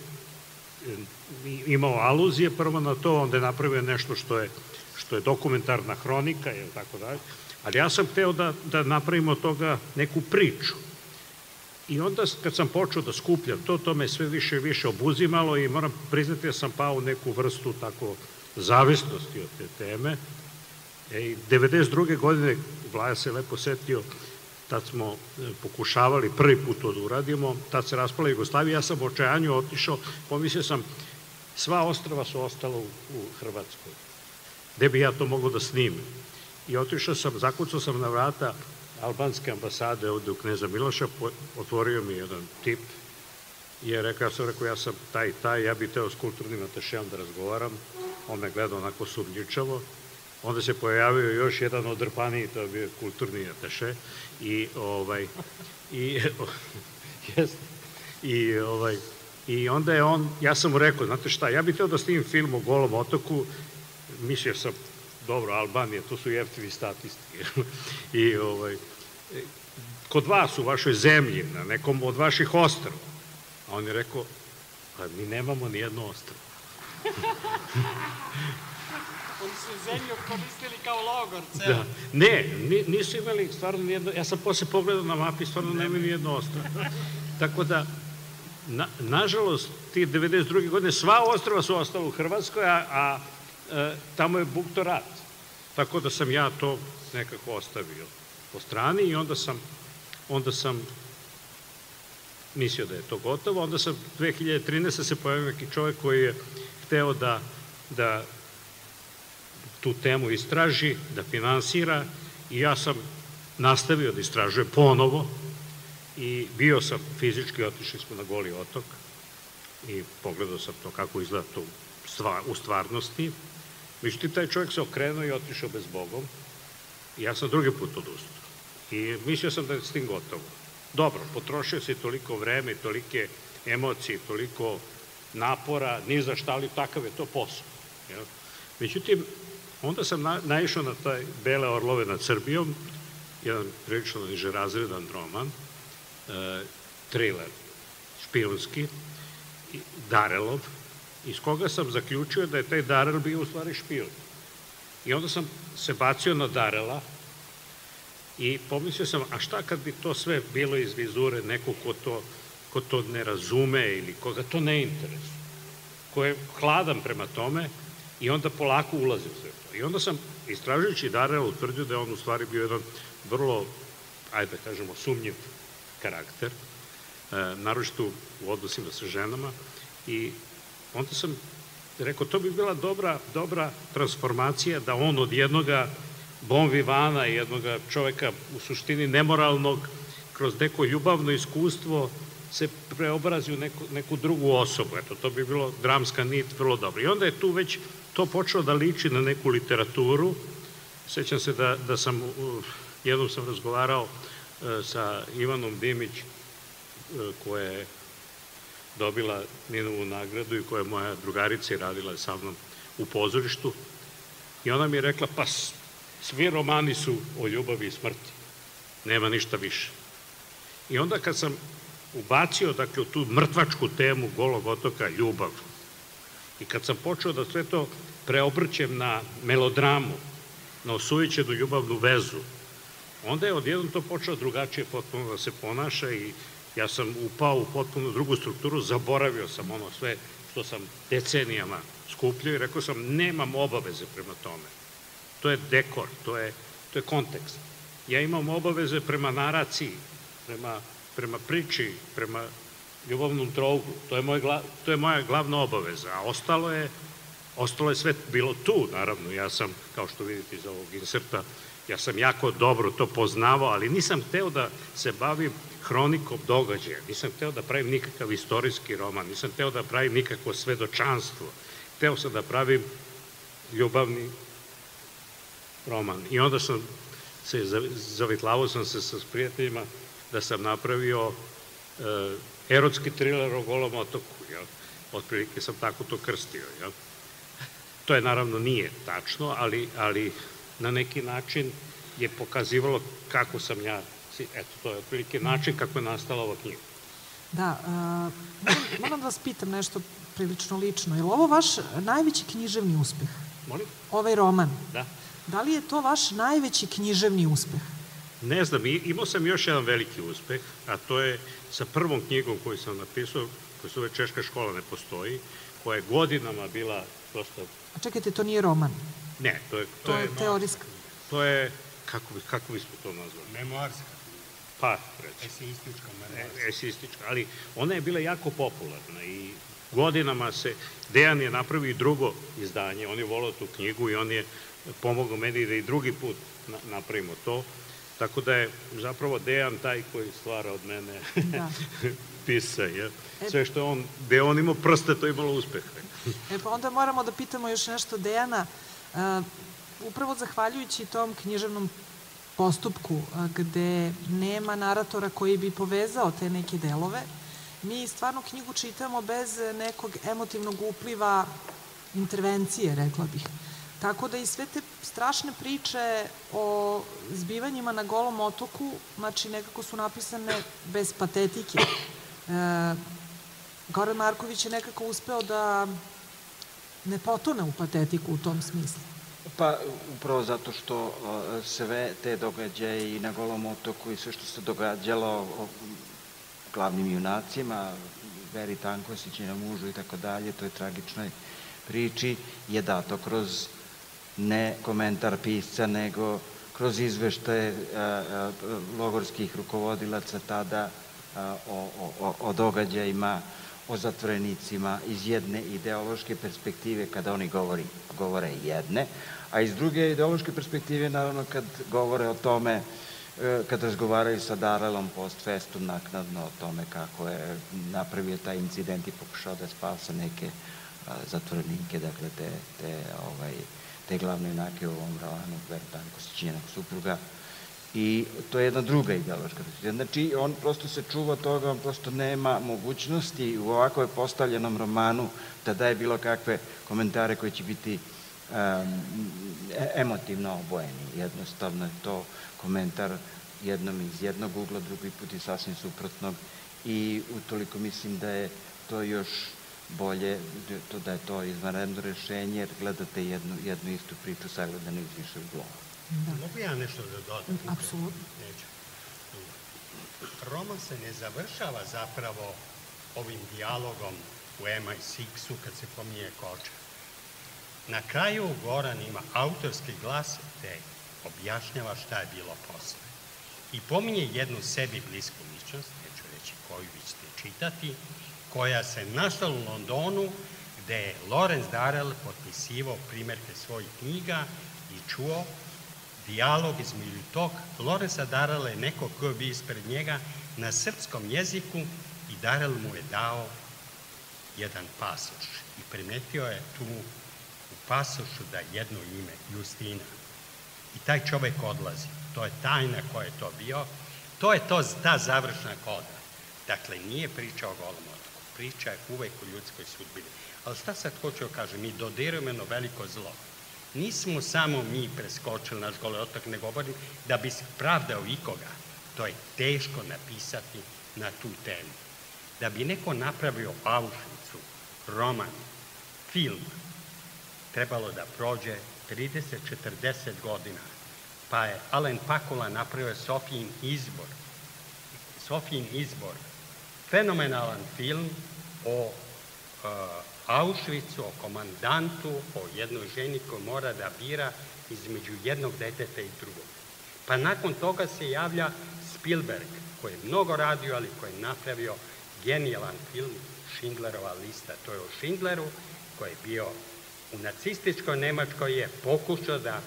imao aluzije prvo na to, onda je napravio nešto što je dokumentarna hronika, ali ja sam hteo da napravimo od toga neku priču. I onda kad sam počeo da skupljam to me sve više i više obuzimalo i moram priznati da sam pao u neku vrstu tako zavisnosti od te teme. I 92. godine, Vlaja se lepo setio, tad smo pokušavali prvi put to da uradimo, tad se raspala Jugoslavija, ja sam u očajanju otišao, pomislio sam, sva ostrva su ostala u Hrvatskoj. Gde bi ja to mogao da snimim? I otišao sam, zakucao sam na vrata albanske ambasade ovde u Kneza Miloša, otvorio mi jedan tip i ja sam rekao, ja sam taj, ja bih teo s kulturnim atašeom da razgovaram, on me gleda onako sumnjičavo, onda se pojavio još jedan odrpaniji, to je bio kulturni ataše i onda je on, ja sam mu rekao, znate šta, ja bih teo da snimim film o Golom otoku, mislio sam, dobro, Albanija, to su jeftini statisti. I kod vas u vašoj zemlji, na nekom od vaših ostrva. A on je rekao, pa mi nemamo ni jedno ostrvo. Oni su zemlju koristili kao logor, celo. Ne, nisu imali stvarno ni jedno, ja sam posle pogledao na mapi, stvarno nemaju ni jedno ostrvo. Tako da, nažalost, ti 92. godine sva ostrva su ostala u Hrvatskoj, a tamo je bukto rat. Tako da sam ja to nekako ostavio po strani i onda sam mislio da je to gotovo. Onda sam 2013. se pojavio neki čovjek koji je hteo da tu temu istraži, da finansira i ja sam nastavio da istražujem ponovo i bio sam fizički, otišli smo na Goli otok i pogledao sam to kako izgleda to u stvarnosti. Međutim, taj čovjek se okrenuo i otišao bez Bogom. I ja sam drugi put odustao. I mislio sam da je s tim gotovo. Dobro, potrošio se toliko vreme, tolike emocije, toliko napora, ni za šta, ali takav je to posao. Međutim, onda sam naišao na taj Bele orlove nad Srbijom, jedan prilično nižerazredan roman, thriller, špijunski, Darelov, iz koga sam zaključio da je taj Darel bio u stvari špijun. I onda sam se bacio na Darela i pomislio sam, a šta kad bi to sve bilo iz vizure nekog ko to ne razume ili koga to ne interesuje, ko je hladan prema tome i onda polako ulazi u sve to. I onda sam, istražujući Darela, utvrdio da je on u stvari bio jedan vrlo, ajde da kažemo, sumnjiv karakter, naročito u odnosima sa ženama, i onda sam rekao, to bi bila dobra transformacija da on od jednoga bon vivana, jednoga čoveka u suštini nemoralnog, kroz neko ljubavno iskustvo se preobrazi u neku drugu osobu. Eto, to bi bilo dramska nit, vrlo dobro. I onda je tu već to počelo da liči na neku literaturu. Sećam se da sam, jednom sam razgovarao sa Ivanom Dimić, koja je dobila Ninovu nagradu i koja je moja drugarica i radila sa mnom u pozorištu. I ona mi je rekla, pa svi romani su o ljubavi i smrti. Nema ništa više. I onda kad sam ubacio, dakle, u tu mrtvačku temu Golog otoka, ljubav, i kad sam počeo da sve to preobrćem na melodramu, na osujećenu ljubavnu vezu, onda je odjednom to počeo drugačije potpuno da se ponaša i ja sam upao u potpuno drugu strukturu, zaboravio sam ono sve što sam decenijama skupljio i rekao sam, nemam obaveze prema tome. To je dekor, to je kontekst. Ja imam obaveze prema naraciji, prema priči, prema ljubavnom trouglu. To je moja glavna obaveza, a ostalo je sve bilo tu, naravno. Ja sam, kao što vidite iz ovog inserta, ja sam jako dobro to poznavao, ali nisam hteo da se bavim hronikom događaja, nisam hteo da pravim nikakav istorijski roman, nisam hteo da pravim nikakvo svedočanstvo, hteo sam da pravim ljubavni roman. I onda sam zavitlavao sam se sa prijateljima da sam napravio erotski triler o Golom otoku, otprilike sam tako to krstio. To je naravno nije tačno, ali na neki način je pokazivalo kako sam ja, eto, to je otprilike način kako je nastala ova knjiga. Da, moram da vas pitam nešto prilično lično. Je li ovo vaš najveći književni uspeh? Molim? Ovaj roman? Da. Da li je to vaš najveći književni uspeh? Ne znam, imao sam još jedan veliki uspeh, a to je sa prvom knjigom koju sam napisao, koja se zove Češka škola ne postoji, koja je godinama bila dosta... A čekajte, to nije roman? Ne, to je teorijska. To je, kako bismo to nazvali? Memoarska. Pa, recimo. Eseistička, memoarska. Eseistička, ali ona je bila jako popularna i godinama Dejan je napravio i drugo izdanje, on je volao tu knjigu i on je pomogao meni da i drugi put napravimo to, tako da je zapravo Dejan taj koji stvara od mene pisaj. Sve što on, gde on imao prste, to je imalo uspeha. Pa onda moramo da pitamo još nešto Dejana. Upravo zahvaljujući tom književnom postupku gde nema naratora koji bi povezao te neke delove, mi stvarno knjigu čitamo bez nekog emotivnog upliva, intervencije, rekla bih. Tako da i sve te strašne priče o zbivanjima na Golom otoku, znači nekako su napisane bez patetike. Goran Marković je nekako uspeo da ne potone u patetiku u tom smislu. Pa upravo zato što sve te događaje i na Golom otoku i sve što se događalo glavnim junacima, Veri Tankosić i na mužu i tako dalje, toj tragičnoj priči, je dato kroz ne komentar pisca, nego kroz izveštaje logorskih rukovodilaca tada o događajima, o zatvorenicima iz jedne ideološke perspektive kada oni govore jedne, a iz druge ideološke perspektive naravno kad govore o tome kad razgovaraju sa Darelom post festum naknadno o tome kako je napravio taj incident i pokušao da spasa neke zatvorenike, dakle te glavne junake u ovom romanu, Veru Kostić, njenog supruga. I to je jedna druga ideološka razlika. Znači, on prosto se čuva toga, on prosto nema mogućnosti u ovako je postavljenom romanu da daje bilo kakve komentare koji će biti emotivno obojeni. Jednostavno je to komentar jednom iz jednog ugla, drugi put i sasvim suprotnog i utoliko mislim da je to još bolje, da je to izvanredno rešenje, jer gledate jednu istu priču sagledanu iz više uglova. Mogu ja nešto da dodam? Apsolutno. Neću. Roman se ne završava zapravo ovim dijalogom u MI6-u kad se pominje Koča. Na kraju Goran ima autorski glas gde objašnjava šta je bilo posle. I pominje jednu sebi blisku ličnost, neću reći koju vi ćete čitati, koja se našla u Londonu gde je Lawrence Darrell potpisivao primerke svojih knjiga i čuo dijalog između tog. Lawrence Darrella je neko ko je bio ispred njega na srpskom jeziku i Darrell mu je dao jedan pasoš i primetio je tu u pasošu da je jedno ime, Justina. I taj čovek odlazi. To je tajna ko je to bio. To je ta završna koda. Dakle, nije priča o Golom otoku. Priča je uvek o ljudskoj sudbini. Ali šta sad hoću da kažem? Mi dodirujemo jedno veliko zlo. Nismo samo mi preskočili naš Goli otok, ne govorim da bi pravdao ikoga. To je teško napisati na tu temu. Da bi neko napravio Auschwitzu, roman, film, trebalo da prođe 30-40 godina. Pa je Alen Pakula napravio Sofijin izbor. Sofijin izbor. Fenomenalan film o Auschwitzu, o komandantu, o jednoj ženi koja mora da bira između jednog deteta i drugog. Pa nakon toga se javlja Spielberg, koji je mnogo radio, ali koji je napravio genijalan film Schindlerova lista. To je o Schindleru, koji je bio u nacističkoj Nemačkoj, je pokušao da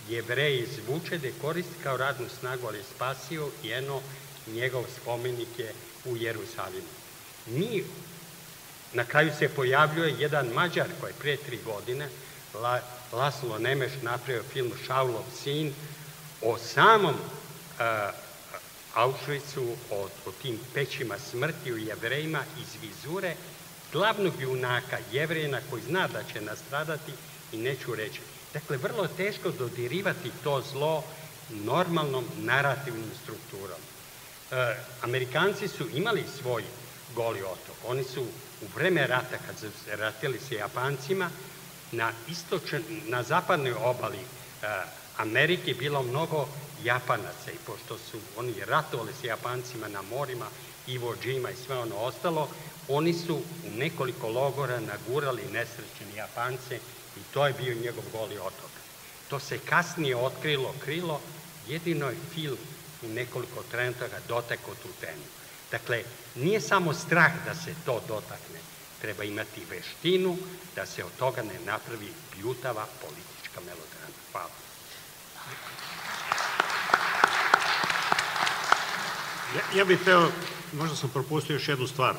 Jevreji izvuče, da je koristi kao radnu snagu, ali je spasio i njegov spomenik je u Jerusalimu. Na kraju se pojavljuje jedan Mađar koji je pre 3 godine, Laslo Nemeš, napravio film Šaulov sin o samom Auschwitzu, o tim pećima smrti u Jevrejima iz vizure glavnog junaka, Jevrejina koji zna da će nastradati i neću reći. Dakle, vrlo teško dodirivati to zlo normalnom narativnom strukturom. Amerikanci su imali svoj Goli otok. Oni su u vreme rata, kad su se ratili sa Japancima, na zapadnoj obali Amerike bilo mnogo Japanaca i pošto su oni ratovali sa Japancima na morima, Iwo Jima i sve ono ostalo, oni su u nekoliko logora nagurali nesrećene Japance i to je bio njegov Goli otok. To se kasnije otkrilo, jedino je film u nekoliko trenutaka dotekao tu temu. Dakle, nije samo strah da se to dotakne, treba imati veštinu da se od toga ne napravi bljutava politička melodrama. Hvala. Ja bih teo, možda sam propustio još jednu stvar,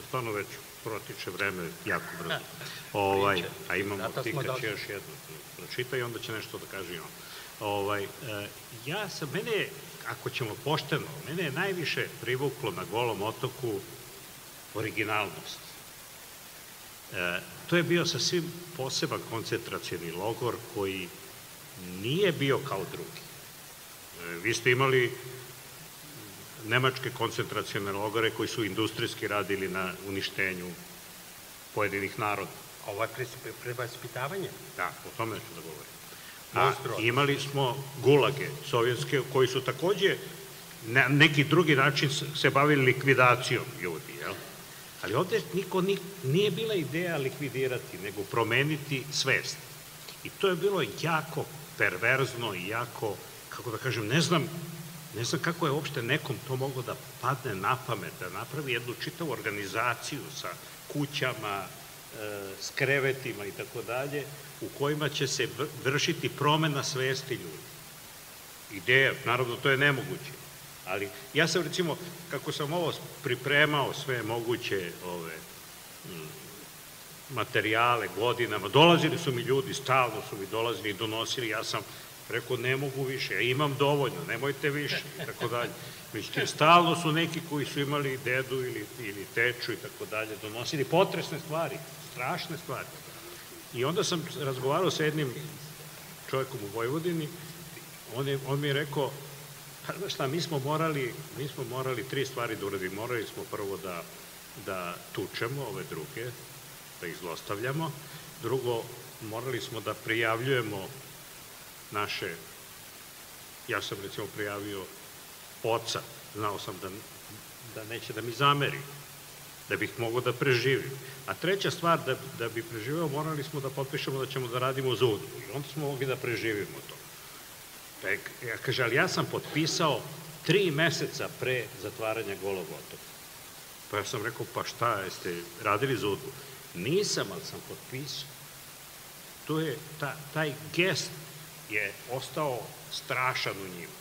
stvarno već protiče vreme jako brzo. A imamo Tika će još jednu pročita i onda će nešto da kaže i on. Mene, ako ćemo pošteno, mene je najviše privuklo na Golom otoku originalnost. To je bio sasvim poseban koncentracioni logor koji nije bio kao drugi. Vi ste imali nemačke koncentracione logore koji su industrijski radili na uništenju pojedinih naroda. Ovo je prevaspitavanje. Da, o tome ću da govorim. A imali smo gulage sovjetske koji su takođe na neki drugi način se bavili likvidacijom ljudi, jel? Ali ovde niko nije bila ideja likvidirati, nego promeniti svest. I to je bilo jako perverzno i jako, kako da kažem, ne znam kako je uopšte nekom to moglo da padne na pamet, da napravi jednu čitavu organizaciju sa kućama, s krevetima i tako dalje, u kojima će se vršiti promena svesti ljudi. ideja, naravno to je nemoguće, ali ja sam recimo, kako sam ovo pripremao sve moguće materijale godinama, dolazili su mi ljudi, stalno su mi dolazili i donosili, ja sam rekao ne mogu više, ja imam dovoljno, nemojte više i tako dalje. Međutim, stalno su neki koji su imali dedu ili teču i tako dalje, donosili potresne stvari, strašne stvari. I onda sam razgovarao sa jednim čovjekom u Vojvodini, on mi je rekao, znaš šta, mi smo morali 3 stvari da uradimo. Morali smo prvo da tučemo ove druge, da ih zlostavljamo. Drugo, morali smo da prijavljujemo naše, ja sam recimo prijavio oca, znao sam da neće da mi zameri, da bih mogao da preživim. A treća stvar, da bi preživio, morali smo da potpišemo da ćemo da radimo za udrugu. I onda smo mogli da preživimo to. Ja kaže, ali ja sam potpisao 3 meseca pre zatvaranja Golog otoka. Pa ja sam rekao, pa šta, jeste radili za udrugu? Nisam, ali sam potpisao. To je, taj gest je ostao strašan u njima.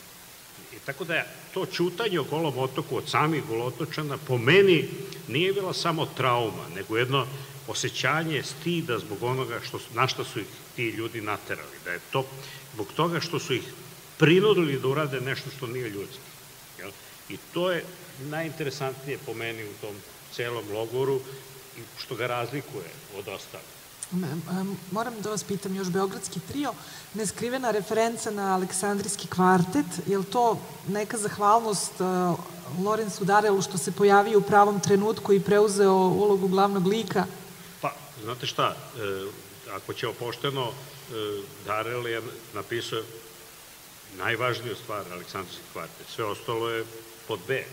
I tako da to ćutanje o Golom otoku od samih Golotočana po meni nije bila samo trauma, nego jedno osjećanje stida zbog onoga na što su ih ti ljudi naterali. Da je to zbog toga što su ih prinudili da urade nešto što nije ljudski. I to je najinteresantnije po meni u tom celom logoru i što ga razlikuje od ostalih. Moram da vas pitam još, Beogradski trio, neskrivena referenca na Aleksandrijski kvartet, je li to neka zahvalnost Lorenzu Darelu što se pojavio u pravom trenutku i preuzeo ulogu glavnog lika? Pa, znate šta, ako ćemo pošteno, Darel je napisao najvažniju stvar, Aleksandrijski kvartet. Sve ostalo je pod B,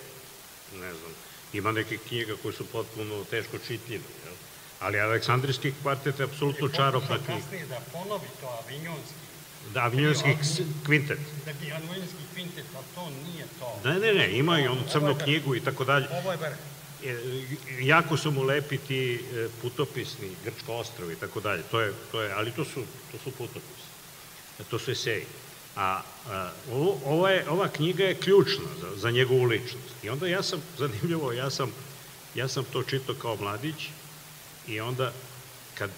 ne znam. Ima neke knjiga koje su potpuno teško čitljive, jel? Ali Aleksandrijski kvartet je apsolutno čarobna knjiga. Kasnije da ponovi to Avignonski. Da, Avignonski kvintet. Da bi Avignonski kvintet, ali to nije to. Ne, ima i onu crnu knjigu i tako dalje. Ovo je vrh. Jako su mu lepi ti putopisni, Grčko ostrvo i tako dalje. Ali to su putopisi. To su eseji. A ova knjiga je ključna za njegovu ličnost. I onda zanimljivo, ja sam to čitao kao mladić i onda kad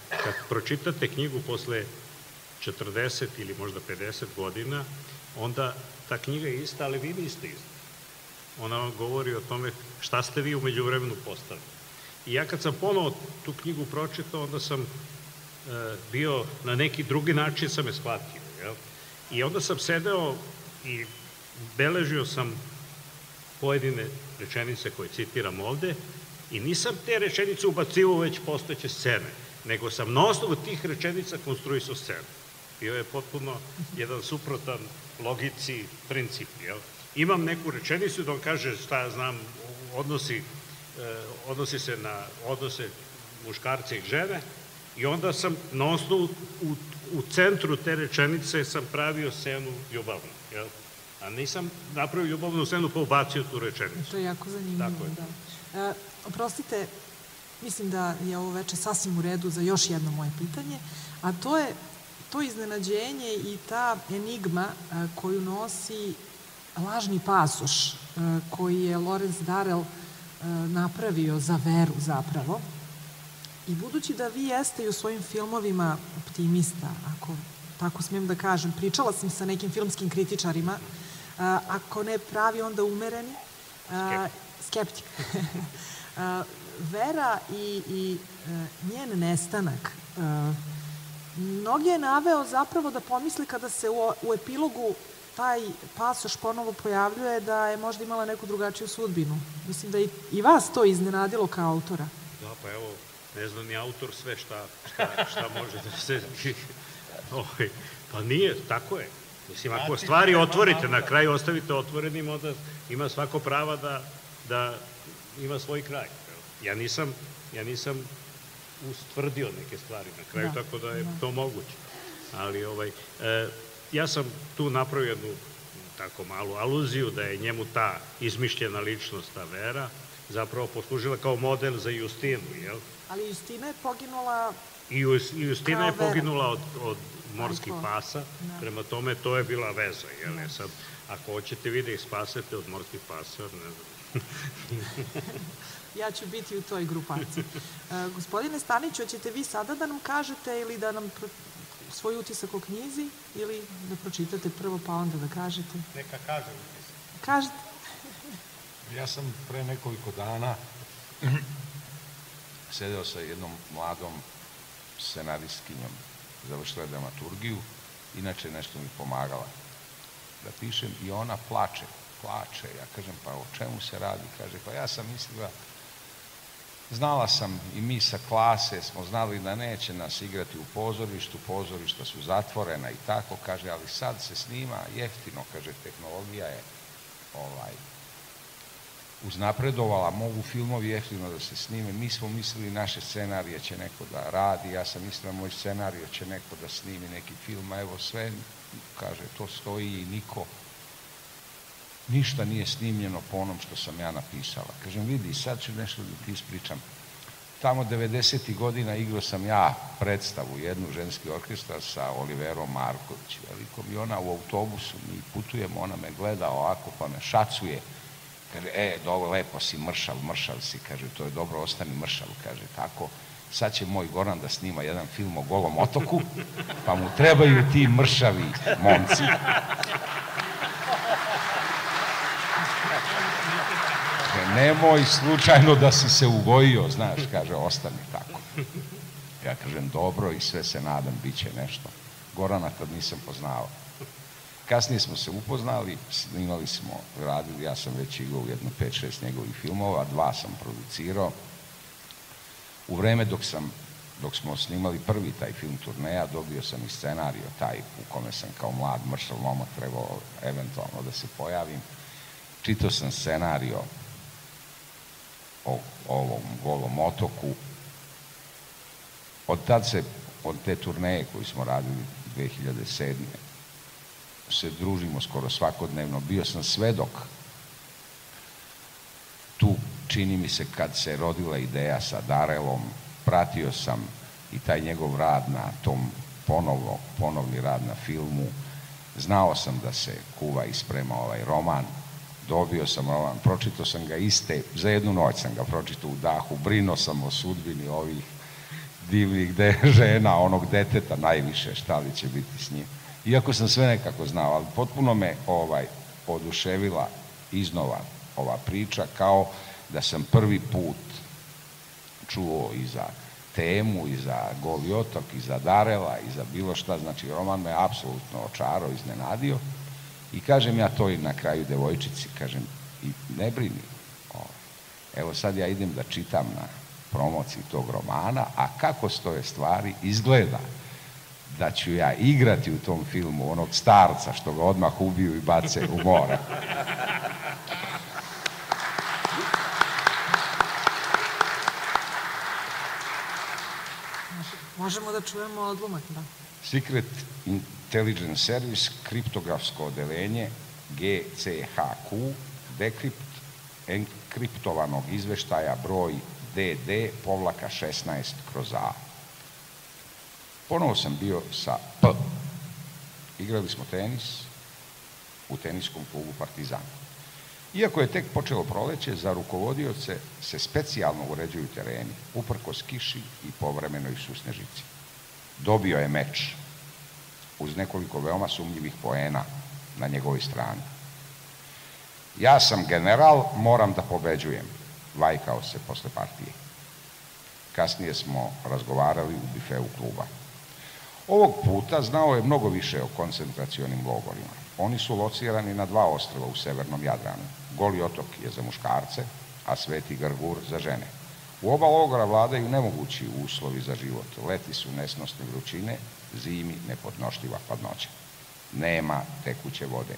pročitate knjigu posle 40 ili možda 50 godina, onda ta knjiga je ista, ali vi niste ista. Ona vam govori o tome šta ste vi umeđu vremenu postali. I ja kad sam ponovo tu knjigu pročitao, onda sam bio na neki drugi način sam je shvatio. I onda sam sedeo i beležio sam pojedine rečenice koje citiram ovde i nisam te rečenice ubacivo već postojeće scene, nego sam na osnovu tih rečenica konstruisao scenu. Bio je potpuno jedan suprotan logici princip. Imam neku rečenicu da on kaže šta ja znam, odnosi se na odnose muškarca i žene i onda sam na osnovu u centru te rečenice sam pravio scenu ljubavnu. A nisam napravio ljubavnu scenu pa ubacio tu rečenicu. To je jako zanimljivo, da. Oprostite, mislim da je ovo veče sasvim u redu za još jedno moje pitanje, a to je to iznenađenje i ta enigma koju nosi lažni pasoš koji je Lorenz Darel napravio za veru zapravo. I budući da vi jeste i u svojim filmovima optimista, ako tako smijem da kažem, pričala sam sa nekim filmskim kritičarima, ako ne pravi, onda umereni, skeptik. Vera i njen nestanak, mnogi je naveo zapravo da pomisli kada se u epilogu taj pasoš ponovo pojavljuje da je možda imala neku drugačiju sudbinu. Mislim da i vas to iznenadilo kao autora. Da, pa evo, ne znam ni autor sve šta može da se... Pa nije, tako je. Mislim, ako stvari otvorite, na kraju ostavite otvorenim, onda ima svako prava da ima svoj kraj. Ja nisam ustvrdio neke stvari na kraju, tako da je to moguće. Ali ja sam tu napravio jednu tako malu aluziju da je njemu ta izmišljena ličnost, ta Vera, zapravo poslužila kao model za Justinu, jel? Ali Justina je poginula I Justina je poginula od morskih pasa, prema tome to je bila veza. Sad, ako hoćete vi da ih spasete od morskih pasa, ne znam. Ja ću biti u toj grupaciji. Gospodine Staniću, hoćete vi sada da nam kažete ili da nam svoj utisak o knjizi ili da pročitate prvo pa onda da kažete? Neka kaže utisak. Kažete. Ja sam pre nekoliko dana sedeo sa jednom mladom scenaristkinjom, završila je dramaturgiju, inače nešto mi pomagala da pišem i ona plače. Ja kažem, pa o čemu se radi? Kaže, pa ja sam mislila, znala sam i mi sa klase smo znali da neće nas igrati u pozorištu, pozorišta su zatvorena i tako, kaže, ali sad se snima jeftino, kaže, tehnologija je uznapredovala, mogu filmovi jeftino da se snime, mi smo mislili naše scenarije će neko da radi, ja sam mislila moj scenarij će neko da snimi neki film, a evo sve, kaže, to stoji i ništa nije snimljeno po onom što sam ja napisala. Kažem, vidi, sad ću nešto da ti ispričam. Tamo 90. godina igrao sam ja predstavu, jednu ženski orkestar sa Oliverom Marković, velikom, i ona u autobusu, mi putujemo, ona me gleda ovako, pa me šacuje. Kaže, dobro, lepo si, mršav si, kaže, to je dobro, ostani mršav, kaže, tako. Sad će moj Goran da snima jedan film o Golom otoku, pa mu trebaju ti mršavi momci. Nemoj slučajno da si se ugojio, znaš, kaže, ostani tako. Ja kažem, dobro, i sve se nadam, bit će nešto. Gorana tad nisam poznao. Kasnije smo se upoznali, snimali smo, radili, ja sam već igrao u jedno 5-6 njegovih filmova, 2 sam producirao. U vreme dok smo snimali prvi taj film Turneja, dobio sam i scenario taj u kome sam kao mlad mršav momak trebao eventualno da se pojavim. Čitao sam scenario o ovom Golom otoku. Od te turneje koju smo radili 2007. se družimo skoro svakodnevno. Bio sam svedok tu, čini mi se, kad se rodila ideja sa Darelom, pratio sam i taj njegov rad na tom ponovni rad na filmu. Znao sam da se kuva i sprema ovaj roman. Dobio sam roman, pročitao sam ga za jednu noć sam ga pročitao u dahu, brinuo sam o sudbini ovih divnih žena, onog deteta najviše, šta li će biti s njim. Iako sam sve nekako znao, ali potpuno me oduševila iznova ova priča, kao da sam prvi put čuo i za temu, i za Goli otok, i za Darela, i za bilo šta. Znači, roman me apsolutno očarao, iznenadio. I kažem ja to i na kraju devojčici, kažem, i ne brini. Evo sad ja idem da čitam na promociji tog romana, a kako stoje stvari, izgleda da ću ja igrati u tom filmu onog starca što ga odmah ubiju i bace u more. Možemo da čujemo odlomak, da. Secret Intelligence Service, kriptografsko odelenje, GCHQ, dekript enkriptovanog izveštaja broj DD-16/A. Ponovo sam bio sa P. Igrali smo tenis u teniskom klubu Partizan. Iako je tek počelo proleće, za rukovodioce se specijalno uređuju tereni, uprkos kiši i povremenoj susnežici. Dobio je meč uz nekoliko veoma sumnjivih poena na njegovoj strani. Ja sam general, moram da pobeđujem, vajkao se posle partije. Kasnije smo razgovarali u bifeu kluba. Ovog puta znao je mnogo više o koncentracionim logorima. Oni su locirani na 2 ostrva u severnom Jadranu. Goli otok je za muškarce, a Sveti Grgur za žene. U oba logora vladaju nemogući uslovi za život. Leti su nesnosne vrućine, zimi nepodnošljiva hladnoća. Nema tekuće vode.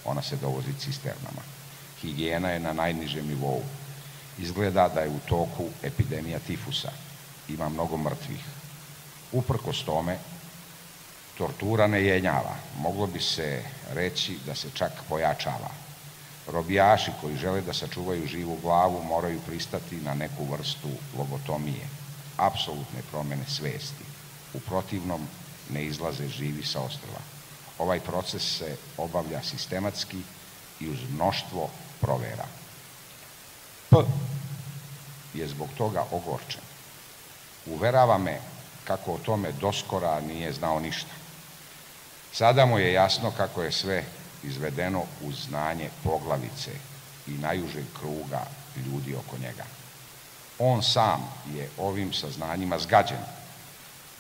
Ona se dovozi cisternama. Higijena je na najnižem nivou. Izgleda da je u toku epidemija tifusa. Ima mnogo mrtvih. Uprkos tome, tortura ne jenjava. Moglo bi se reći da se čak pojačava. Robijaši koji žele da sačuvaju živu glavu moraju pristati na neku vrstu lobotomije, apsolutne promene svesti. U protivnom ne izlaze živi sa ostrva. Ovaj proces se obavlja sistematski i uz mnoštvo provera. P je zbog toga ogorčen. Uverava me kako o tome doskora nije znao ništa. Sada mu je jasno kako je sve izvedeno uz znanje poglavice i najužeg kruga ljudi oko njega. On sam je ovim saznanjima zgađen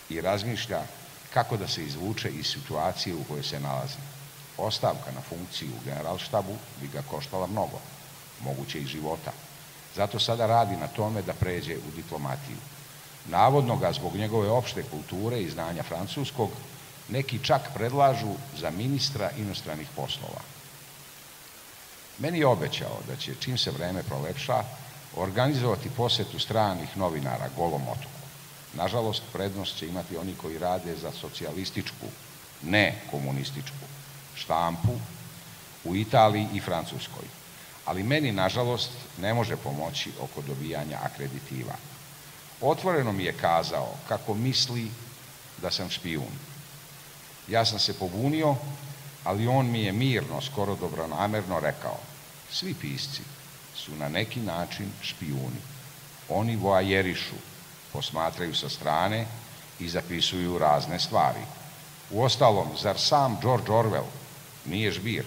i razmišlja kako da se izvuče iz situacije u kojoj se nalazi. Ostavka na funkciju u generalštabu bi ga koštala mnogo, moguće i života. Zato sada radi na tome da pređe u diplomatiju. Navodno ga zbog njegove opšte kulture i znanja francuskog neki čak predlažu za ministra inostranih poslova. Meni je obećao da će, čim se vreme prolepša, organizovati posetu stranih novinara Golom otoku. Nažalost, prednost će imati oni koji rade za socijalističku, ne komunističku, štampu u Italiji i Francuskoj. Ali meni, nažalost, ne može pomoći oko dobijanja akreditiva. Otvoreno mi je kazao kako misli da sam špijun. Ja sam se pobunio, ali on mi je mirno, skoro dobronamerno rekao: svi pisci su na neki način špijuni. Oni voajerišu, posmatraju sa strane i zapisuju razne stvari. Uostalom, zar sam George Orwell nije žbir?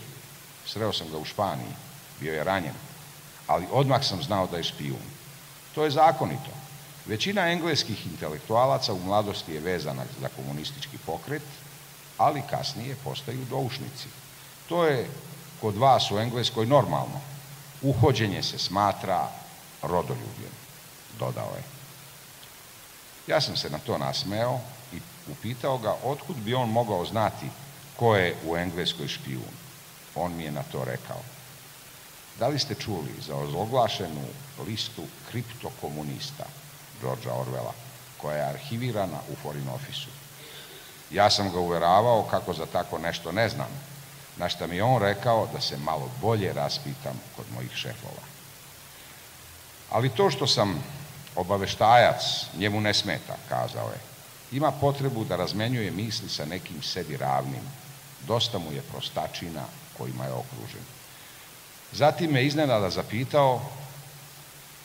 Sreo sam ga u Španiji, bio je ranjen, ali odmah sam znao da je špijun. To je zakonito. Većina engleskih intelektualaca u mladosti je vezana za komunistički pokret, ali kasnije postaju doušnici. To je kod vas u Engleskoj normalno. Uhođenje se smatra rodoljubljem, dodao je. Ja sam se na to nasmeo i upitao ga otkud bi on mogao znati ko je u Engleskoj špijun. On mi je na to rekao: da li ste čuli za ozloglašenu listu kriptokomunista Georgea Orwella, koja je arhivirana u Foreign Office-u? Ja sam ga uveravao kako za tako nešto ne znam, na šta mi je on rekao da se malo bolje raspitam kod mojih šefova. Ali to što sam obaveštajac njemu ne smeta, kazao je. Ima potrebu da razmenjuje misli sa nekim sebi ravnim. Dosta mu je prostačina kojima je okružen. Zatim me iznenada zapitao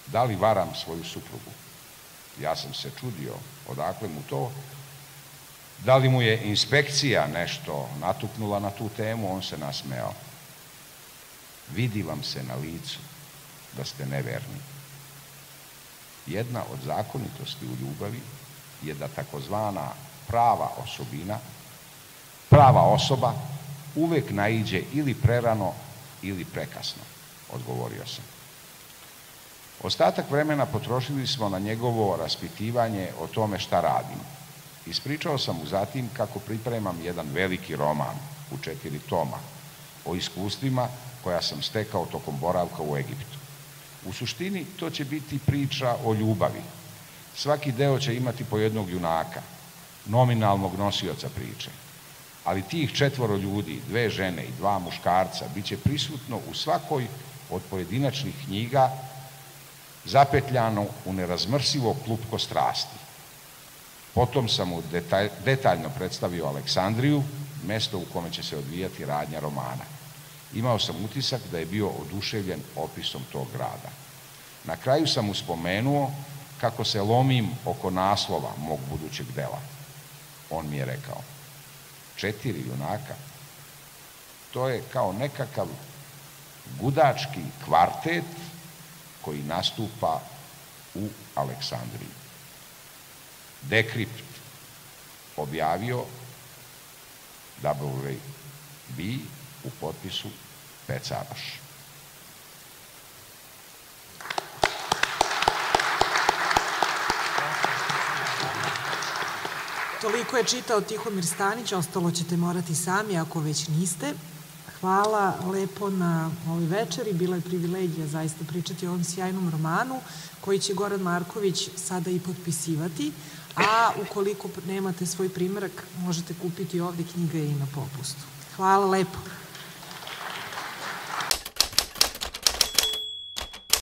da li varam svoju suprugu. Ja sam se čudio odakle mu to. Da li mu je inspekcija nešto natuknula na tu temu, on se nasmejao. Vidi vam se na licu da ste neverni. Jedna od zakonitosti u ljubavi je da takozvana prava osoba uvek naiđe ili prerano ili prekasno, odgovorio sam. Ostatak vremena potrošili smo na njegovo raspitivanje o tome šta radim. Ispričao sam mu zatim kako pripremam jedan veliki roman u 4 toma o iskustvima koja sam stekao tokom boravka u Egiptu. U suštini to će biti priča o ljubavi. Svaki deo će imati po jednog junaka, nominalnog nosioca priče. Ali tih 4 ljudi, 2 žene i 2 muškarca, bit će prisutno u svakoj od pojedinačnih knjiga, zapetljano u nerazmrsivo klupko strasti. Potom sam mu detaljno predstavio Aleksandriju, mesto u kome će se odvijati radnja romana. Imao sam utisak da je bio oduševljen opisom tog grada. Na kraju sam mu spomenuo kako se lomim oko naslova mog budućeg dela. On mi je rekao: 4 junaka, to je kao nekakav gudački kvartet koji nastupa u Aleksandriji. Dekript objavio W.B. u potpisu Pecaroš. Toliko je čitao Tihomir Stanić, ostalo ćete morati sami ako već niste. Hvala lepo na ovoj večeri, bila je privilegija zaista pričati o ovom sjajnom romanu koji će Goran Marković sada i potpisivati, a ukoliko nemate svoj primerak možete kupiti ovde, knjiga je i na popustu. Hvala lepo.